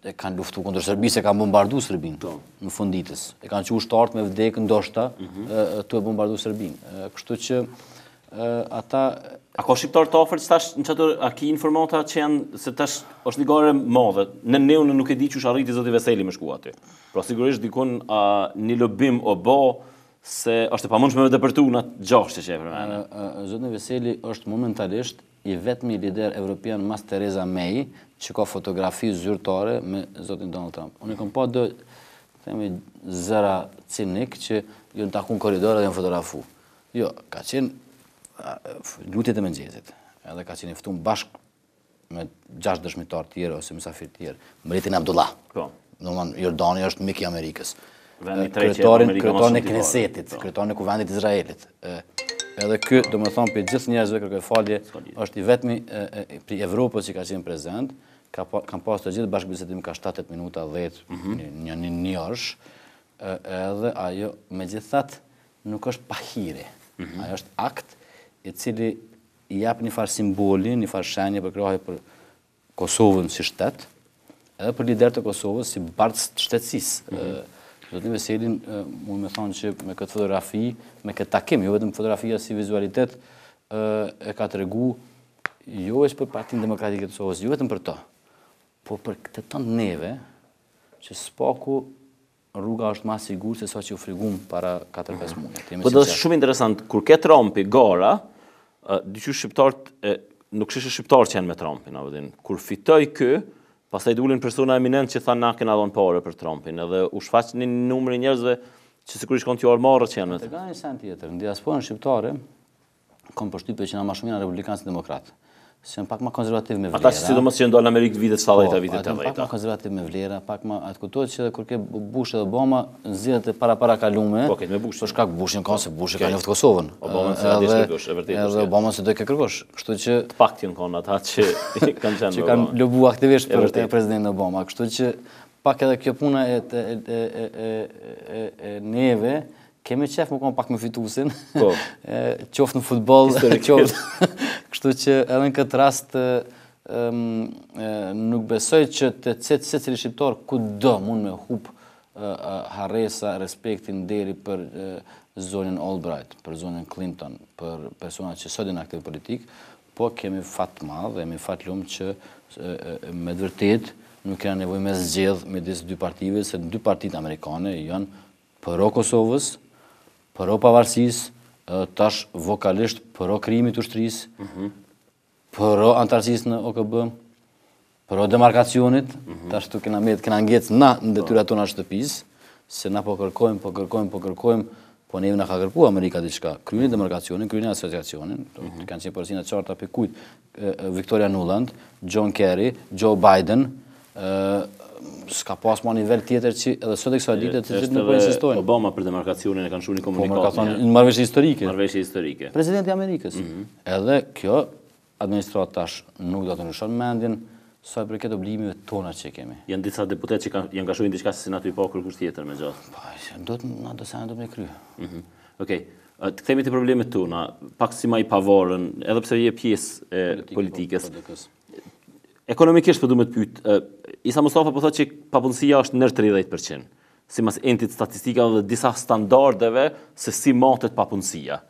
[SPEAKER 2] e kanë luftuar kundër Serbisë, e kanë bombarduar Serbinë në fund ditës. E kanë qenë ushtarët me vdekje ndoshta tu e bombarduar Serbinë. Kështu që ata
[SPEAKER 1] a ka shqiptar të afërt tash në çato a ki informata që janë se tash është një garë madhe. Në neun nuk e di çush arriti zoti Veseli me shku aty. Pra sigurisht dikun një lobim o bë se është e pamundshme me depërtu në atë gjashtë që e përmend.
[SPEAKER 2] Zoti Veseli është momentalisht i vetmi lider evropian mas Theresa May që ka fotografi zyrtare me zotin Donald Trump. Unë kam pa do themi zëra cinik që ju në takun korridor dhe në fotografu. Jo, ka qenë lutjet e mëngjesit, edhe ka qenë ftuar bashkë me 6 dëshmitar tjerë ose mysafir tjerë, mbretin Abdullah. Domthonë Jordani është mik i Amerikës. Kryetarin e Knesetit, kryetarin e Kuvendit të Izraelit. Edhe ky, domethënë, për gjithë njerëzve kërkoj falje, është i vetmi për Evropës që ka qenë prezent, kam pas të gjithë bashkëbisedim ka 7-8 minuta, 10, një orësh, edhe ajo megjithatë nuk është pahire. Ajo është akt i cili i jap një farë simboli, një farë shenje për krahje për Kosovën si shtet, edhe për liderët e Kosovës si bartës të shtetësisë. Zotin Veselin, mund me thonë që me këtë fotografi, me këtë takim, jo vetëm fotografia si vizualitet, e ka të regu, jo veç për Partinë Demokratike të Kosovës, jo vetëm për to, po për këtë tënë neve, që s'paku rruga është ma sigur se sa që u frigum para 4-5 muaj.
[SPEAKER 1] Po dhe është shumë interesant, kur ke Trumpi gara, dyqysh shqiptarët, nuk shishë shqiptarë që janë me Trumpin, kur fitoj kë, pastaj dulin persona eminent që thanë na kena dhënë parë për Trumpin, edhe u shfaq një numër i njerëzve që sigurisht kanë t'ju armarrë që janë.
[SPEAKER 2] Të ka një sen tjetër, në diasporën shqiptare, kam përshtypje që na ma shumë janë republikanë si demokratë. Se janë pak ma konservativ me vlera.
[SPEAKER 1] Ata që sidomos që ndojnë në Amerikë vitet 70-a, vitet 80-a.
[SPEAKER 2] Pak ma konservativ me vlera, pak ma atë kuptohet që kur ke Bush edhe Obama, nxirret e para kalume.
[SPEAKER 1] Po, me Bush.
[SPEAKER 2] Për shkak Bushin ka se Bushi ka njoftë Kosovën.
[SPEAKER 1] Obama se do të kërkosh, e vërtetë.
[SPEAKER 2] Edhe Obama se do të kërkosh. Kështu që
[SPEAKER 1] të paktën kanë ata që kanë qenë
[SPEAKER 2] që kanë lobu aktivisht për presidentin Obama. Kështu që pak edhe kjo puna e neve kemi qef më konë pak me fitusin, qoftë në futbol, qoftë. Kështu që edhe në këtë rast nuk besoj që të secili shqiptar ku do mund me hup harresa, respektin deri për zonën Albright, për zonën Clinton, për personat që sot janë aktiv politik, po kemi fat madh, kemi fat lumë që me të vërtet nuk kena nevojë me zgjedh midis dy partive, se dy partitë amerikane janë pro Kosovës, pro pavarësisë, tash vokalisht pro krijimit të ushtrisë, pro antarësisë në OKB, pro demarkacionit, tash tu kena ngec na në detyrat tona shtëpisë, se na po kërkojmë, po neve na ka kërkuar Amerika diçka. Kryeni demarkacionin, kryeni asociacionin, kanë qenë porosina qarta për kujt, Victoria Nuland, John Kerry, Joe Biden, s'ka pas ma nivel tjetër që edhe sot e kësa dite të gjithë nuk po insistojnë.
[SPEAKER 1] Obama për demarkacionin e kanë shumë një komunikat.
[SPEAKER 2] Po, ka thonë në marrëveshje historike.
[SPEAKER 1] Marrëveshje historike.
[SPEAKER 2] Presidenti i Amerikës. Edhe kjo administrat tash nuk do të ndryshon mendjen sa për këtë obligimeve tona që kemi.
[SPEAKER 1] Janë disa deputet që janë kashuar diçka se na ty pa kërkuar tjetër me gjatë.
[SPEAKER 2] Po, do sa do me kry.
[SPEAKER 1] Okej. Të kthehemi te problemet tona, pak si më i pavarën, edhe pse je pjesë e politikës. Ekonomikisht po duhet të pyet, Isa Mustafa po thotë që papunësia është ndër 30%, sipas entit statistika dhe disa standardeve se si matet papunësia.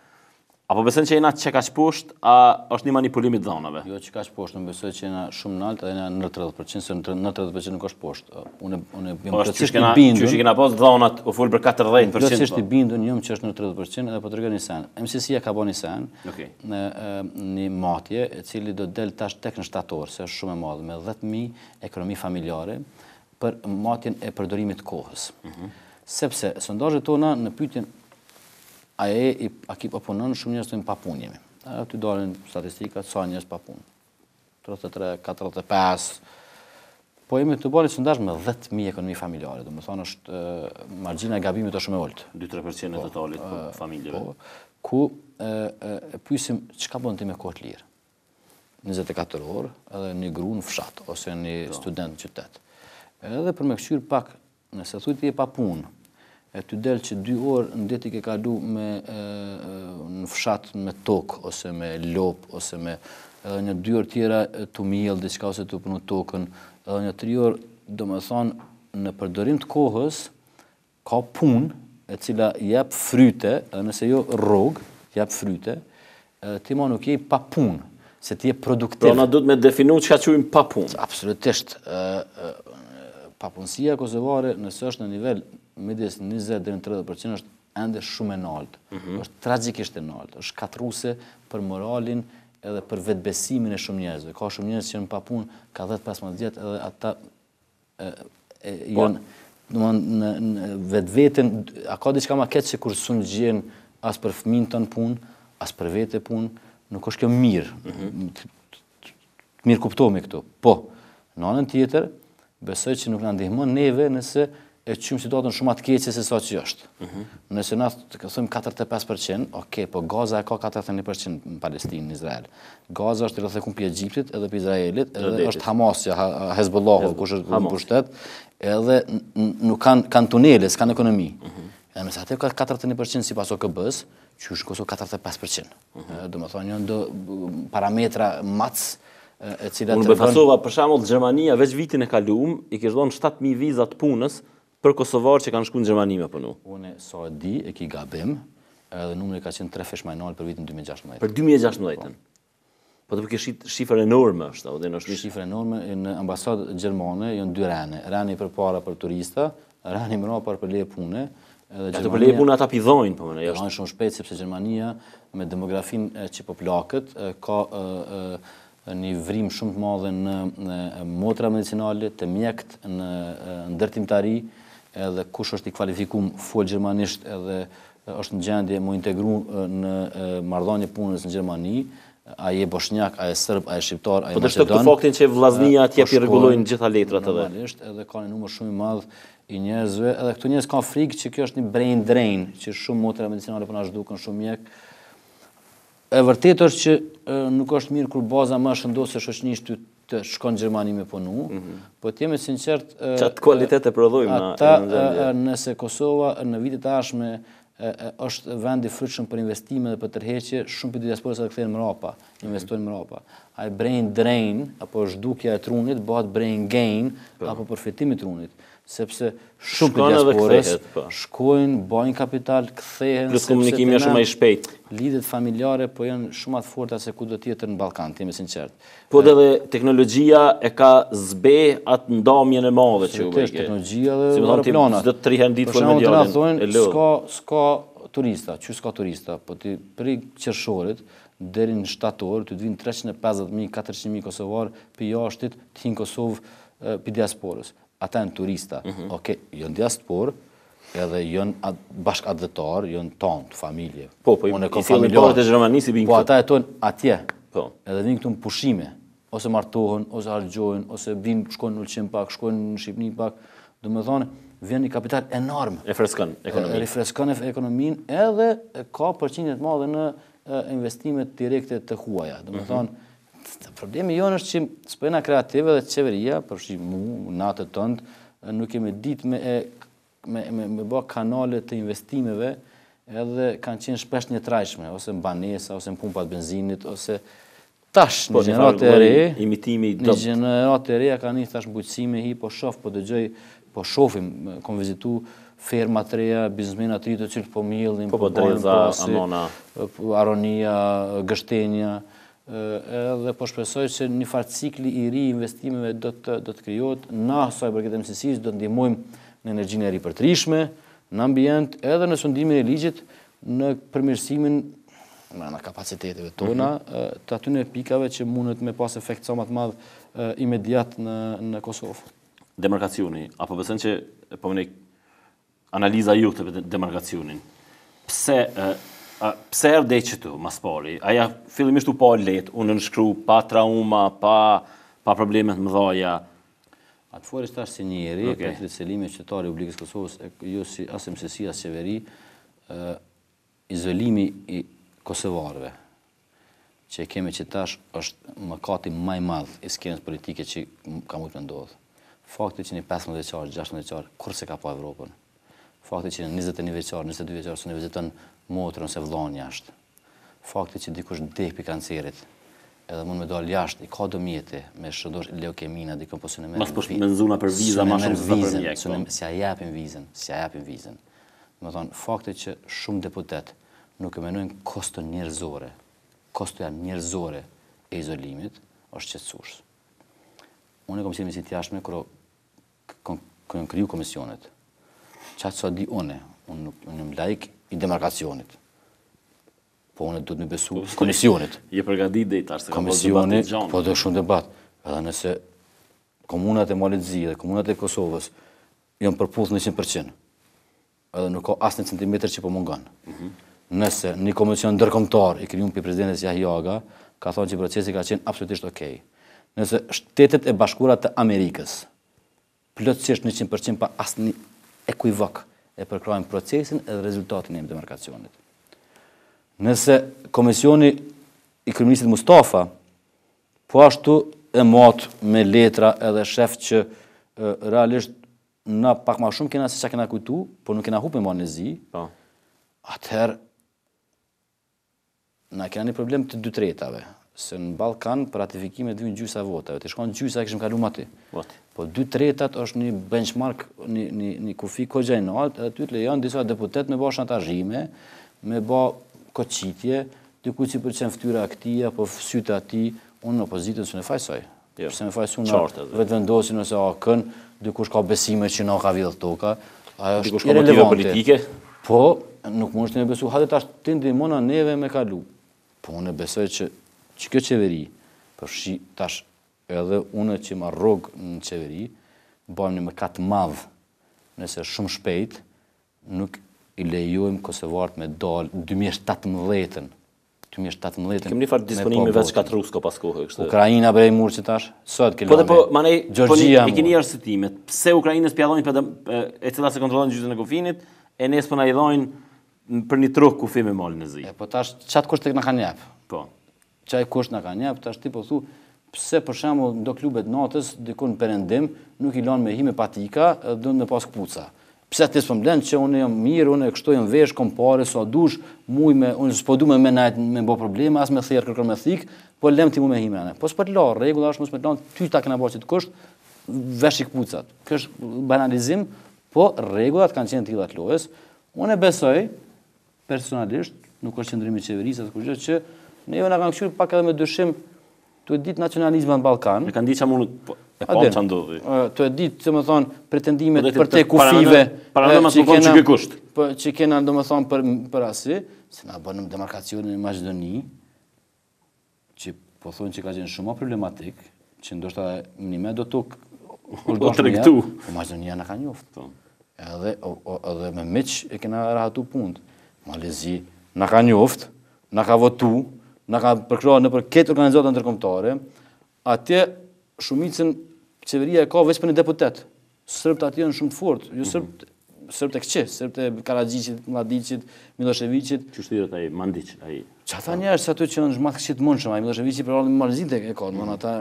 [SPEAKER 1] Apo besën që jena që kaq poshtë, a është një manipulim i dhënave?
[SPEAKER 2] Jo që kaq poshtë, nuk besoj që jena shumë në altë, edhe në 30%, se në 30% nuk është poshtë. Unë jam plotësisht i bindur.
[SPEAKER 1] Që kena pas dhënat u fol për 40%.
[SPEAKER 2] Plotësisht i bindur jam që është në 30%, edhe po tregoj një sen. MCC-ja ka bën një sen në një matje, e cili do del tash tek në shtator, se është shumë e madhe, me 10.000 ekonomi familjare për matjen e përdorimit të kohës. Sepse sondazhet tona në pyetjen a ki pa punon, shumë njerëz thonë pa punë jemi. Aty dalin statistikat sa njerëz pa punë. 33, 45. Po jemi të bëni sondazh me 10.000 ekonomi familjare, domethënë është margjina e gabimit është shumë e ulët.
[SPEAKER 1] 2-3% e totalit të familjeve.
[SPEAKER 2] Ku pyesim çka bën ti me kohë të lirë. 24 orë, edhe një grua në fshat ose një student në qytet. Edhe për me kthyer pak, nëse thuaj ti je pa punë, e ty del që 2 orë në ditë i ke kalu në fshat me tokë, ose me lop, ose me edhe një 2 orë tjera të mjellë, diçka ose të punu tokën, edhe një 3 orë, do me thonë, në përdorim të kohës, ka punë, e cila jep fryte, edhe nëse jo rrogë, jep fryte, ti ma nuk je pa punë, se ti je produktiv.
[SPEAKER 1] Pra na duhet me definu çka quajmë pa punë.
[SPEAKER 2] Absolutisht. Papunësia kosovare, nëse është në nivel midis 20 deri në 30% është ende shumë e lartë. Është tragjikisht e lartë, është shkatruese për moralin edhe për vetbesimin e shumë njerëzve. Ka shumë njerëz që janë pa punë ka 10-15 vjet edhe ata janë domthonë në vetveten, a ka diçka më keq se kur sun gjën as për fëmijën ton punë, as për vete punë, nuk është kjo mirë. Mirë kuptohemi këtu. Po, në anën tjetër, besoj që nuk na ndihmon neve nëse e qymë situatën shumë atë keqe se sa që është. Nëse na thëmë 45%, okay, po Gaza e ka 41% në Palestinë, në Izrael. Gaza është rreth e kumpi e Egjiptit edhe për Izraelit, edhe është Hamasja, Hezbollahu, kush është në pushtet, edhe nuk kanë tunele, s'kanë ekonomi. Edhe nëse atë ka 41% sipas OKB-s, që është Kosovë 45%. Do më thonë, janë do parametra mac e cilat
[SPEAKER 1] unë befasova, për shembull, Gjermania veç vitin e kaluar i kishte dhënë 7.000 viza të punës për kosovarë që kanë shkuar në Gjermani me punu.
[SPEAKER 2] Unë sa e di e ki gabim, edhe numri ka qenë 3 fish majnal për vitin 2016.
[SPEAKER 1] Për 2016. Po të përke shifër enorme është,
[SPEAKER 2] shifër enorme, në ambasadë gjermane janë 2 rene. Reni për para për turista, reni më rapa për leje pune.
[SPEAKER 1] Ato për leje pune ata pidhojnë, po më
[SPEAKER 2] është shumë shpejt sepse Gjermania me demografin që po plakët ka një vrim shumë të madhe në motra medicinale, të mjekt, në ndërtimtari, edhe kush është i kvalifikuar fol gjermanisht edhe është në gjendje mu integru në marrëdhënie punës në Gjermani, a je bosnjak, a je serb, a je shqiptar, a je
[SPEAKER 1] macedon. Po të shtop të faktin që vllaznia atje i rregullojnë gjitha letrat edhe.
[SPEAKER 2] Normalisht, edhe ka një numër shumë i madh i njerëzve, edhe këtu njerëz kanë frikë që kjo është një brain drain, që shumë motra medicinale po na zhdukën shumë mjek. E vërtet është që nuk është mirë kur baza më shëndosë shoqënisht të shkon në Gjermani me punu, po të jemi sinqert...
[SPEAKER 1] Qatë kualitet e prodhojmë
[SPEAKER 2] ata, nëse Kosova në vitet ashme është vend i frytshëm për investime dhe për tërheqje, shumë për diasporës edhe kthehen mrapa, investojnë mrapa. Ai brain drain, apo zhdukja e trunit, bëhet brain gain, apo përfitimi i trunit. Sepse shumë për diasporës shkojnë, bajnë kapital, kthehen...
[SPEAKER 1] Plus komunikimi është shumë i shpejt.
[SPEAKER 2] Lidhet familjare, po janë shumë atë forta se kudo tjetër në Ballkan, të jemi sinqert.
[SPEAKER 1] Po edhe teknologjia e ka zbe atë ndamjen e madhe që u bëjke.
[SPEAKER 2] Teknologjia dhe aeroplanat.
[SPEAKER 1] Çdo 3 herë ditë fol medialin.
[SPEAKER 2] E lë. S'ka turista, që s'ka turista, po ti prej qershorit deri në shtator, të vinë 350.000, 400.000 kosovarë për jashtit të hinë Kosovë për diasporës. Ata janë turista. Okej, janë diasporë, edhe janë bashkë adhëtar, janë tonë, familje.
[SPEAKER 1] Po, i fillin parët e Gjermanisë i binë këtu.
[SPEAKER 2] Po, ata jetojnë atje.
[SPEAKER 1] Po.
[SPEAKER 2] Edhe vinë këtu në pushime. Ose martohen, ose hargjojnë, ose vinë, shkojnë në Ulqim pak, shkojnë në Shqipni pak. Do me thonë, vjen një kapital enorm.
[SPEAKER 1] E freskon ekonominë.
[SPEAKER 2] Refreskon ekonominë, edhe ka përqindje të madhe në investimet direkte të huaja. Do me thonë, problemi jonë është që s'pojna kreative dhe qeveria, përfshi mu, natët tëndë, nuk kemi ditë me bë kanale të investimeve, edhe kanë qenë shpesh një trajshme, ose në banesa, ose në pumpat benzinit, ose tash një gjenerat e re, një gjenerat e re, ka një tash mbujtësime hi, po shof, po dëgjoj, po shofim, kom vizitu fermat të reja, biznesmenat të rritë të cilë po mjellin,
[SPEAKER 1] po dreza, amona,
[SPEAKER 2] aronia, gështenja, edhe po shpresoj që një farë cikli i ri investimeve do të krijohet. Na sa i përket mësisë do të ndihmojmë në energjinë e ripërtrishme, në ambient, edhe në sundimin e ligjit në përmirësimin në kapaciteteve tona të atyre pikave që mundet me pas efekt sa më të madh imediat në Kosovë.
[SPEAKER 1] Demarkacioni, apo besën që po më analiza ju të demarkacionin. Pse erdhe që tu, mas pari? Aja fillimisht u pa let, unë nënshkru, pa trauma, pa problemet më dhaja.
[SPEAKER 2] Atë forisht ashtë si njeri, Petrit Selimi, qytetari i Republikës Kosovës, jo si as mësesi, as qeveri, izolimi i kosovarëve, që kemi që tash është mëkati më i madh i skenës politike që ka mujtë me ndodhë. Fakti që një 15 vjeçar, 16 vjeçar, kur se ka pa Evropën. Fakti që një 21 vjeçar, 22 vjeçar, së në viziton motrën ose vllahun jashtë. Fakti që dikush dek pi kancerit, edhe mund me dalë jashtë, i ka dëmjete me shëndosh leukemina, dikon po së në merë...
[SPEAKER 1] Mas po me nëzuna për viza, ma shumë se për mjek.
[SPEAKER 2] Si a japin vizën. Më thonë, fakti që shumë deputet nuk e menojnë kostën njerëzore, kostoja njerëzore e izolimit, është qetësues. Unë e kom qenë vizitë jashtme, kërë në kriju komisionet. Qatë sa di unë jam laik i demarkacionit. Po unë do të më besu komisionit.
[SPEAKER 1] Je përgadit dhe i tash, se ka bëllë
[SPEAKER 2] debat të gjanë. Po dhe shumë debat. Edhe nëse komunat e Malit Zi dhe komunat e Kosovës janë përputh në 100%. Edhe nuk ka asë një centimetr që po mungan. nëse një komisión ndërkombëtar i krijuar për presidentës Yahyaga ka thonë që procesi ka qenë absolutisht okej. Nëse Shtetet e Bashkuara të Amerikës plotësisht 100% pa asnjë ekuivok e përkrajnë procesin edhe rezultatin e demarkacionit. Nëse komisioni i kryeministit Mustafa po ashtu e mot me letra edhe shef që realisht na pak ma shumë kena se që kena kujtu, por nuk kena hup me marrë në zi, atëherë na kena një problem të 2/3, se në Ballkan për ratifikimet vijnë gjysa votave, të shkon gjysa e kishim kalu ma ty. Po 2/3 është një benchmark, një kufi kogja i nalt, edhe ty të lejon disa deputet me ba shantazhime, me ba koqitje, dikuj që përqen ftyra aktia, po sytë ati, unë në opozitën së në fajsoj. Se me fajsu në vetë vendosin ose akën, dikush ka besime që na ka vjedhë toka, ajo është irelevante. Po, nuk mund është të me besu, hajde tash të ndihmona neve me kalu. Po, unë besoj që kjo qeveri, përshi tash edhe unë që ma rogë në qeveri, bëjmë një mëkat madhë, nëse shumë shpejt, nuk i lejojmë Kosovarët me dalë 2017-ën.
[SPEAKER 1] Kemë një farë disponimi veç 4 rusë ka pas kohë.
[SPEAKER 2] Ukrajina brej murë që tash, sot ke
[SPEAKER 1] lame,
[SPEAKER 2] Gjorgjia
[SPEAKER 1] murë. E keni arsëtimet, pse Ukrajinës pjadojnë e cila se kontrolojnë gjyqën e kufinit, e nesë për na i dhojnë për një truk kufi me malë në zi.
[SPEAKER 2] Po tash, qatë kusht të këna kanë njepë?
[SPEAKER 1] Po.
[SPEAKER 2] Qaj kusht në kanë njepë, tash ti po thu, pse për shemë do klubet natës, dikun përendim, nuk i lanë me hi me patika, dhe me pas këpuca. Pse të s'pëm blenë që unë jam mirë, unë e kështu jam vesh, kom pare, sa dush, unë s'po du me najtë me bo probleme, as me thjerë kërkër me thikë, po lem ti mu me himene. Po s'pët la, regula është, s'pët la, ty ta këna bërë që të kështë, vesh i këpucat. Kështë banalizim, po regullat kanë qenë tila të lojës. Unë e besoj, personalisht, nuk është qëndrimi qeverisë, që ne jo në kanë këshurë pak edhe me dyshim të ditë nacionalizma në Ballkan.
[SPEAKER 1] E kanë ditë që amë e pa që ndodhi.
[SPEAKER 2] Të ditë, të më thonë, pretendimet për te kufive që kena, do më thonë, për asi, se na bënëm demarkacionin në Maqedoni, që po thonë që ka qenë shumë problematik, që ndoshta një me do të
[SPEAKER 1] tregtu.
[SPEAKER 2] Po Maqedonia na ka njoftë. Edhe me miq e kena rahatu punët. Malezi na ka njoftë, na ka votu, na ka përkrahur në për këtë organizata ndërkombëtare, atje shumicën qeveria e ka veç për një deputet. Sërbët atje janë shumë të fortë, jo sërbët e këqe, sërbët e Karagjicit, Mladiqit, Miloševićit.
[SPEAKER 1] Që shtirët ai Mandić, ai.
[SPEAKER 2] Qa tha njerës ato që janë zhmatë këqit mundshëm, ai Miloševići për rallën Marzit e ka, ata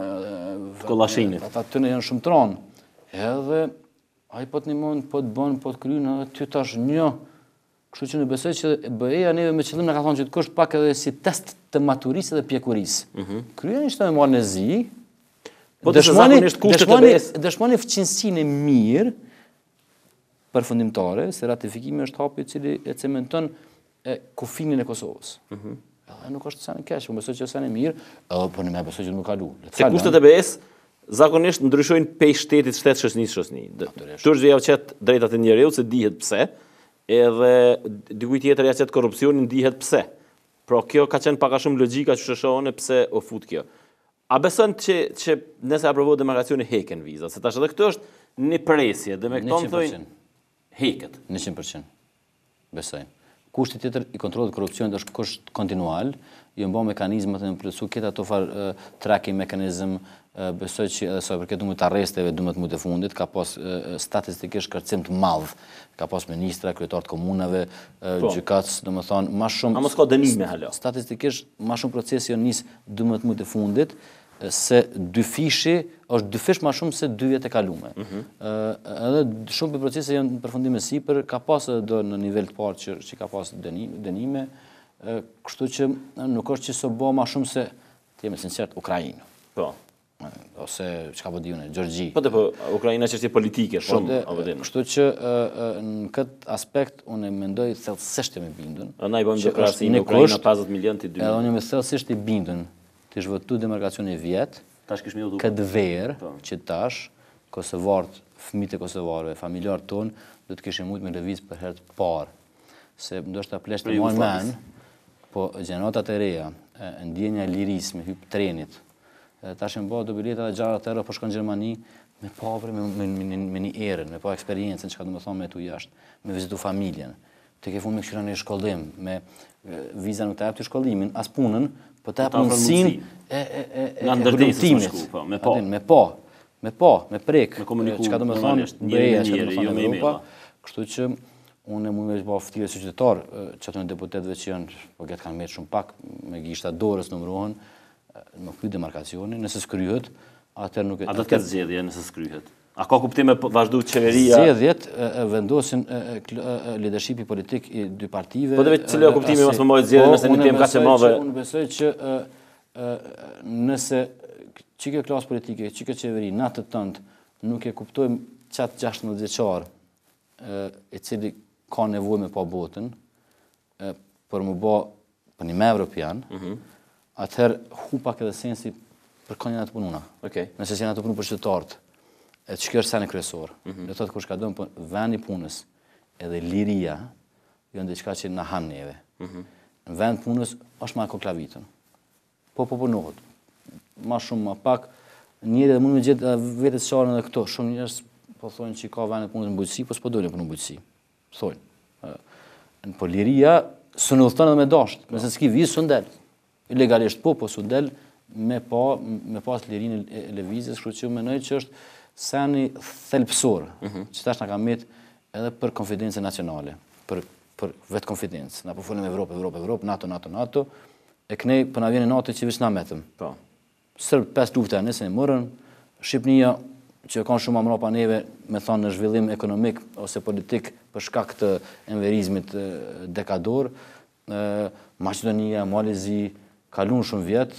[SPEAKER 1] Kollashinit.
[SPEAKER 2] Ata të në janë shumë tronë. Edhe ai po të nimon, po të bën, po të kryjnë, edhe ty tash një. Kështu që në besoj që BE-ja neve me qëllim në ka thonë që të kështë pak edhe si test të maturisë dhe pjekurisë. Kryeni ishte me marrë në zi, dëshmoni fëqinësinë e mirë përfundimtare, se ratifikimi është hapi cili e cementon kufinin e Kosovës. Nuk është sen e keq, po besoj që sen e mirë, po në me besoj që nuk ka lu.
[SPEAKER 1] Se kushtet e BE-s zakonisht ndryshojnë pej shtetit shtet shoqëni. Turqia ja qet drejtat e njeriut se dihet pse, edhe dikuj tjetër ja qëtë korupcionin dihet pse. Pra kjo ka qenë paka shumë logjika që shëshone pse o fut kjo. A besën që nëse aprovohet demarkacioni heken vizat, se tash edhe këtë është një presje, dhe me këto më thojnë heket.
[SPEAKER 2] 100%. Besoj. Kushti tjetër i kontrollit korupcionit është kusht kontinual, jo mba mekanizmat e në plësu, këtë ato farë tracking mekanizm, besoj që edhe sa përket numrit të arresteve 12 muaj të fundit, ka pas statistikisht kërcim të madh, ka pas ministra, kryetarë të komunave, gjykatës, domethënë më shumë.
[SPEAKER 1] A mos ka dënime hala?
[SPEAKER 2] Statistikisht më shumë procesi janë nis 12 muaj të fundit se dy fish më shumë se 2 vjet e kaluame. Edhe shumë për procese janë në përfundim me sipër, ka pas edhe në nivel të parë që ka pas dënime, kështu që nuk është që s'o bë më shumë se të jemi sinqert Ukrainë.
[SPEAKER 1] Po.
[SPEAKER 2] Ose çka po diunë, Gjorgji.
[SPEAKER 1] Po Ukraina çështje politike shumë avëdin.
[SPEAKER 2] Kështu që në këtë aspekt unë mendoj thellësisht e bindur.
[SPEAKER 1] Ne i bëjmë krahasim në Ukrainë 50 milion ti 2.
[SPEAKER 2] Edhe unë më thellësisht i bindur të zhvotu demarkacioni vjet.
[SPEAKER 1] Tash kish më udhë.
[SPEAKER 2] Këtë verë që tash kosovarët, fëmijët e kosovarëve, familjarët tonë do të kishin mujt me lëviz për herë të parë. Se ndoshta plesht të mojnë men, po gjenatat e reja, ndjenja e lirisë me hyp trenit. Tash më bëu do bileta dhe gjara të tëra po shkon në Gjermani me papër, me një erën, me pa eksperiencën, çka do të thonë me tu jashtë, me vizitu familjen. të ke fund me këshyra një shkollim, me viza nuk të jep të shkollimin, as punën, po të jep mundësin
[SPEAKER 1] nga ndërtimit.
[SPEAKER 2] Me prek, që ka do me thonë, breja, që ka do me thonë Evropa, kështu që unë mund me bëha ftire si qytetar, që ato në deputetve që janë, po këtë kanë metë shumë pak, me gishta dorës numërohen, më kry demarkacioni, nëse s'kryhet, atër nuk e...
[SPEAKER 1] A do të këtë zgjedhje nëse s'kryhet? A ka kuptim me vazhdu qeveria?
[SPEAKER 2] Zgjedhjet vendosin leadershipi politik i dy partive...
[SPEAKER 1] Po dhe vetë cilë e kuptimi mas më mojë zgjedhje nëse një tem ka që madhe...
[SPEAKER 2] Unë besoj që nëse që kjo klasë politike, që kjo qeveri, natë të tëndë, nuk e kuptojmë qatë 16 vjeçar i cili ka nevoj me pa botën, për më ba për një me evropian, atëherë hu pak edhe sensi për kanë janë të pununa. Nëse si janë të punu për qytetarët, që kjo është seni kryesor. Dhe thotë kur shka dojmë për vend i punës edhe liria, jo në diçka që në hanë neve. Në vend punës është ma koklavitën. Po punohet. Ma shumë, ma pak, njëri dhe mund me gjithë vetës qarën edhe këto. Shumë njërës po thonë që ka vend i punës në bujqësi, po s'po dojnë për në bujqësi. Thonë. Po liria, së në uthëtanë edhe me dashtë. Nëse s'ki vizë, së ndel. Ilegalisht po së ndel me pas lirin e levizjes, kështu që menoj që është seni thelpsor, që tash nga ka met edhe për konfidencë nacionale, për vetë konfidencë. Na po folëm Evropë, NATO, e kënej për na vjeni NATO që vishë na metëm. Sërbë 5 lufte nëse e mërën, Shqipnia, që kanë shumë amra pa neve, me thonë në zhvillim ekonomik ose politik për shkak të enverizmit dekador, Maqedonia, Malezi, kalun shumë vjetë,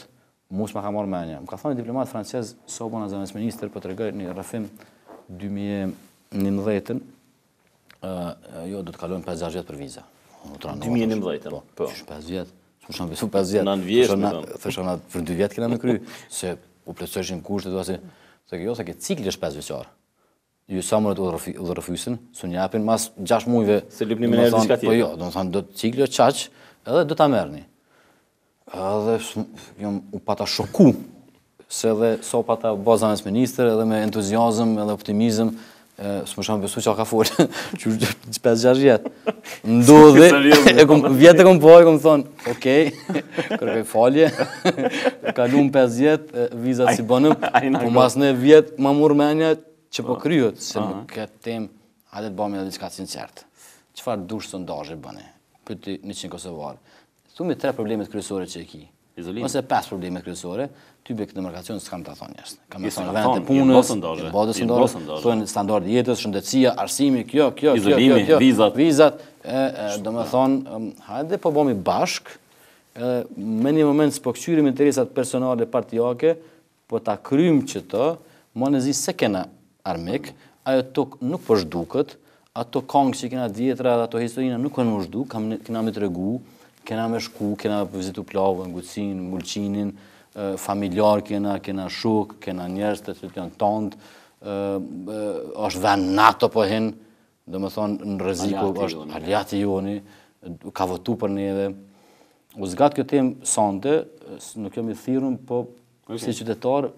[SPEAKER 2] mus ma ka marrë menja. Më ka thonë diplomat francez, Sobona zëvendës minister, po të regoj një rrafim 2011, jo, do të kalojnë 5-6 vjetë për viza.
[SPEAKER 1] 2011?
[SPEAKER 2] Po, 5 vjetë. Së më shumë besu 5 vjetë.
[SPEAKER 1] Në vjesh, me thonë.
[SPEAKER 2] Thësha për 2 vjetë kena me kry, se u plëtsëshin kushtet, se ke cikli është 5 vjeqarë. Ju sa mërët u dhe rëfysin, së njapin mas 6 mujve.
[SPEAKER 1] Se lipni me nërë diska tjetë.
[SPEAKER 2] Po jo, do më thonë, do të cikli o qaq, edhe do të amerni. Edhe u pata shoku, se edhe so pata bazanës minister, edhe me entuziazm, edhe optimizm, së më shumë besu që ka folë, që 5-6 vjetë. Ndodhe, vjetë e kom po, e kom thonë, okej, kërkoj falje, kalum 5 vjetë, vizat si bënëm, po mas në vjetë ma murë menja që po kryot, se më këtë tem, hajde të bëmi edhe diçka sinqertë. Qëfar dush sondazhe bëne, pëti 100 Kosovarë. Thumë 3 problemet kryesore që e ki. Ose 5 problemet kryesore, ty be këtë demarkacion s'kam të thonë njështë. Kam të thonë vendet e punës, bodë sondazhe, thonë standard jetës, shëndetësia, arsimi, kjo,
[SPEAKER 1] izolimi,
[SPEAKER 2] vizat, do me thonë, hajde po bëmi bashk, me një moment s'po këqyrim interesat personale partijake, po ta krym që të, ma nëzi se kena armik, ajo tok nuk po zhdukët, ato kongë që kena djetra, ato historina nuk kanë më zhduk, kena me të regu, kena me shku, kena vizitu plavën, Gucin, Mulqinin, familjar kena shuk, kena njerës të të janë tondë, është vend NATO po hinë, dhe me thonë në rreziku është aliati joni, ka votu për neve. U zgatë kjo temë sante, nuk jam i thirrëm, po si qytetar,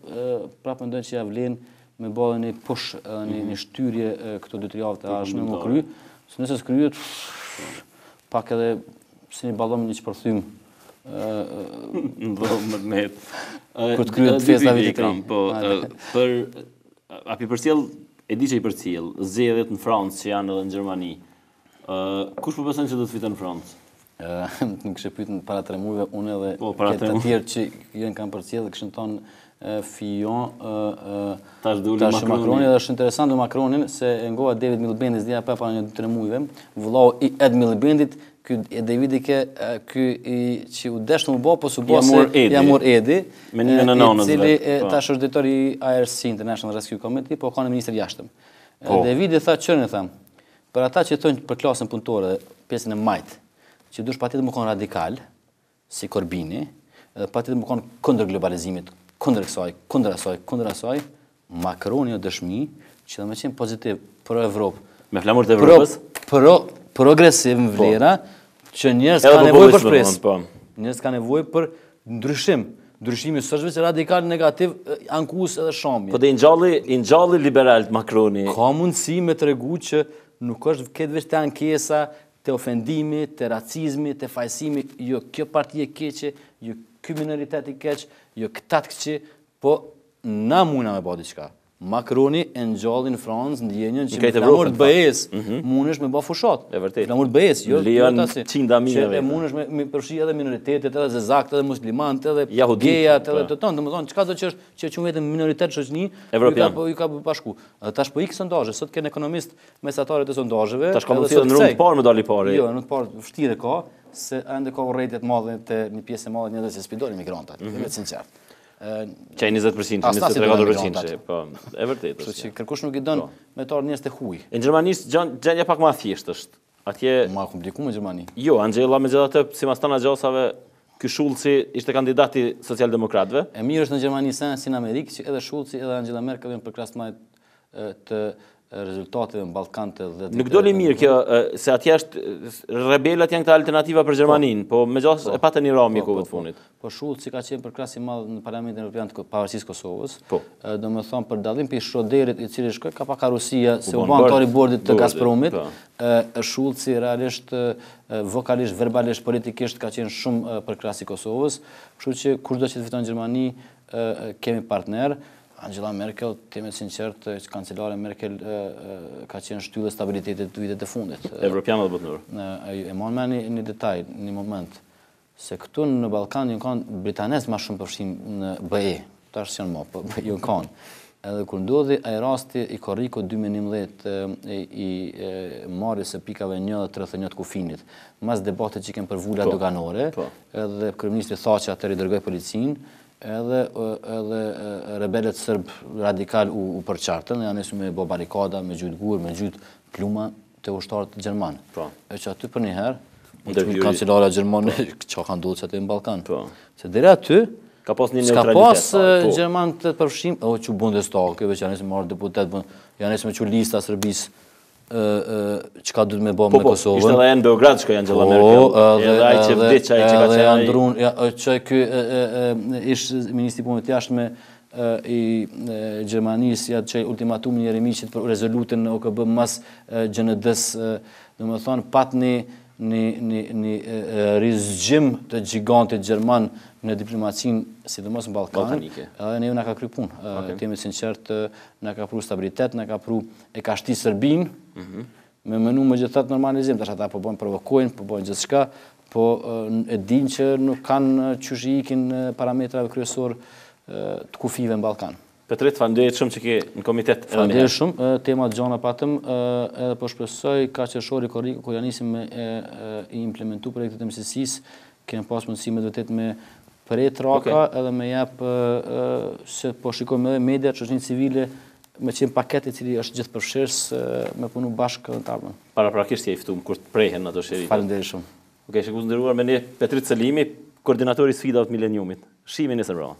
[SPEAKER 2] prapë mendojnë që ja vlen me bëllë një push, një shtyrje këto 2-3 javë të ashme më kry, së nëse s'kryet, pak edhe si një balon një që përthym. Për të kryet festa vitit të ri.
[SPEAKER 1] Api përcjell, e di që i përcjell, zgjedhjet në Francë që janë edhe në Gjermani. Kush po beson që do të fiton në Francë?
[SPEAKER 2] Në kështë pyetën para 3 muajve, unë edhe këtë të tjerë që jënë kanë përcjell dhe këshën tonë Fillon, tash Macroni, dhe është interesant dhe Macronin, se ngoha David Milibandit zdja pa para një 2-3 muajve, vëllau i Ed Milibandit, ky Davidi ky që u deshtë më bo, po su bo se jamur Edi, i cili tash është drejtori i IRC, International Rescue Committee, po ka në minister jashtëm. Davidi tha qërën e tham, për ata që thonë për klasën punëtore, pjesën e majtë, që dush patjetër më konë radikal, si Corbini, edhe patjetër më konë kundër globalizimit, kundër asaj, Macroni o dëshmi që dhe me qenë pozitiv për Evropë.
[SPEAKER 1] Me flamur të Evropës?
[SPEAKER 2] Progresiv në vlera, që njerës ka nevoj për shpresë. Njerës ka nevoj për ndryshim. Ndryshimi së është veç radikal negativ, ankus edhe shamje.
[SPEAKER 1] Po dhe i ngjalli liberalt Macroni.
[SPEAKER 2] Ka mundësi me të regu që nuk është këtë veç të ankesa, të ofendimi, të racizmi, të fajsimi, jo kjo parti e keqe, jo ky minoritet i keq, jo këta të keqe, po na muna me bë diçka. Makroni e ngjallin në Francë ndjenjën që flamur të BE-s mundesh me bë fushat.
[SPEAKER 1] E vërtet.
[SPEAKER 2] Flamur të BE-s, jo
[SPEAKER 1] qinda mijëve.
[SPEAKER 2] Që mundesh me përfshi edhe minoritetet, edhe zezakt, edhe muslimanët, edhe gejat, edhe të tonë, domethënë çka do që është që quhet vetëm minoritet shoqëni, ju ka bashku. Tash po ik sondazhe, sot kanë ekonomist mesatarë të sondazheve.
[SPEAKER 1] Tash ka mundësi në rrugë të parë me dali parë.
[SPEAKER 2] Jo, në të parë vështirë ka, se ende ka urrëtie të mëdha te një pjesë e madhe njerëz që spidojnë migrantat, vetë sinqert.
[SPEAKER 1] Që 20%, 23%, po, e vërtet
[SPEAKER 2] është. Që kërkush nuk i don me tar njerëz të huaj.
[SPEAKER 1] Në Gjermani gjendja pak më thjeshtë është. Atje
[SPEAKER 2] më komplikuar në Gjermani.
[SPEAKER 1] Jo, Angela megjithatë, sipas tana gjasave, ky Schulzi ishte kandidati socialdemokratëve.
[SPEAKER 2] E mirë është në Gjermani se si në Amerikë, që edhe Schulzi edhe Angela Merkel janë përkrahas të rezultateve në Ballkanë dhe
[SPEAKER 1] nuk doli mirë kjo, se atje është rebelët janë këta alternativa për Gjermaninë, po megjithëse e patën një rami kohë të fundit.
[SPEAKER 2] Po Schulzi ka qenë përkrahas i madh në Parlamentin Evropian të pavarësisë Kosovës. Domethënë për dallim për Schroederit i cili shkoi ka pak Rusia se u bën antar i bordit të Gazpromit. Schulzi realisht vokalisht, verbalisht, politikisht ka qenë shumë përkrahas i Kosovës, kështu që kushdo që të fiton Gjermani kemi partner. Angela Merkel, teme sinqert, kancelare Merkel ka qenë shtyllë stabilitetit të vitet e fundit.
[SPEAKER 1] Evropianët botnor.
[SPEAKER 2] E mon me një detaj, një moment, se këtu në Ballkan ju kanë britanes ma shumë përfshim në BE, tash janë mo, ju kanë. Edhe kur ndodhi ai rasti i Korriko 2011 i marrjes së pikave 1 dhe 31 të kufinit, mas debatet që kemë për vula doganore, edhe kryeministri tha që atëherë i dërgoi policinë, edhe rebelët serb radikal u përqartën, janë nisur me barikada, me gjujt gur, me gjujt pluma të ushtarët gjerman. E që aty për një herë, kancelara gjermane që kanë ndodhur aty në Ballkan. Se deri aty
[SPEAKER 1] ka pas një
[SPEAKER 2] neutralitet. Ka pas gjerman të përfshim, që Bundestag, që janë nisur me marrë deputet, janë nisur me që lista Serbisë çka duhet me bëj me Kosovën.
[SPEAKER 1] Ishte edhe në Beograd që Angela Merkel. Edhe ai që vdiq ai që ka qenë ai.
[SPEAKER 2] Ndrun, që ky ish ministri i punëve të jashtme i Gjermanisë ja çaj ultimatumin e Jeremiçit për rezolutën në OKB mas GND-s, domethënë patni një rizgjim të gigantit gjerman në diplomacinë, sidomos në Ballkan, edhe ne na ka kry punë. Temi sinqert, na ka pru stabilitet, na ka pru e ka shti Serbinë, me menu megjithatë normalizim, tash ata po bojnë provokojnë, po bojnë gjithçka, po e dinë që nuk kanë qysh i ikin parametrave kryesor të kufive në Ballkan.
[SPEAKER 1] Petrit, faleminderit shumë që ke në komitet.
[SPEAKER 2] Faleminderit shumë, tema gjana patëm, edhe po shpresoj ka qershori Korriko kur janë nisim me i implementu projektet e mësisisë, kemë pas mundësi me vërtet me pret raka edhe me jap se po shikojmë edhe media, shoqërinë civile, me qenë paket i cili është gjithë përfshirës me punu bashkë në tabën.
[SPEAKER 1] Paraprakisht je i ftuar kur të prehen ato shërit.
[SPEAKER 2] Faleminderit shumë.
[SPEAKER 1] Okej, shikues nderuar, me ne Petrit Selimi, koordinatori i sfidave të mileniumit. Shihemi nesër brava.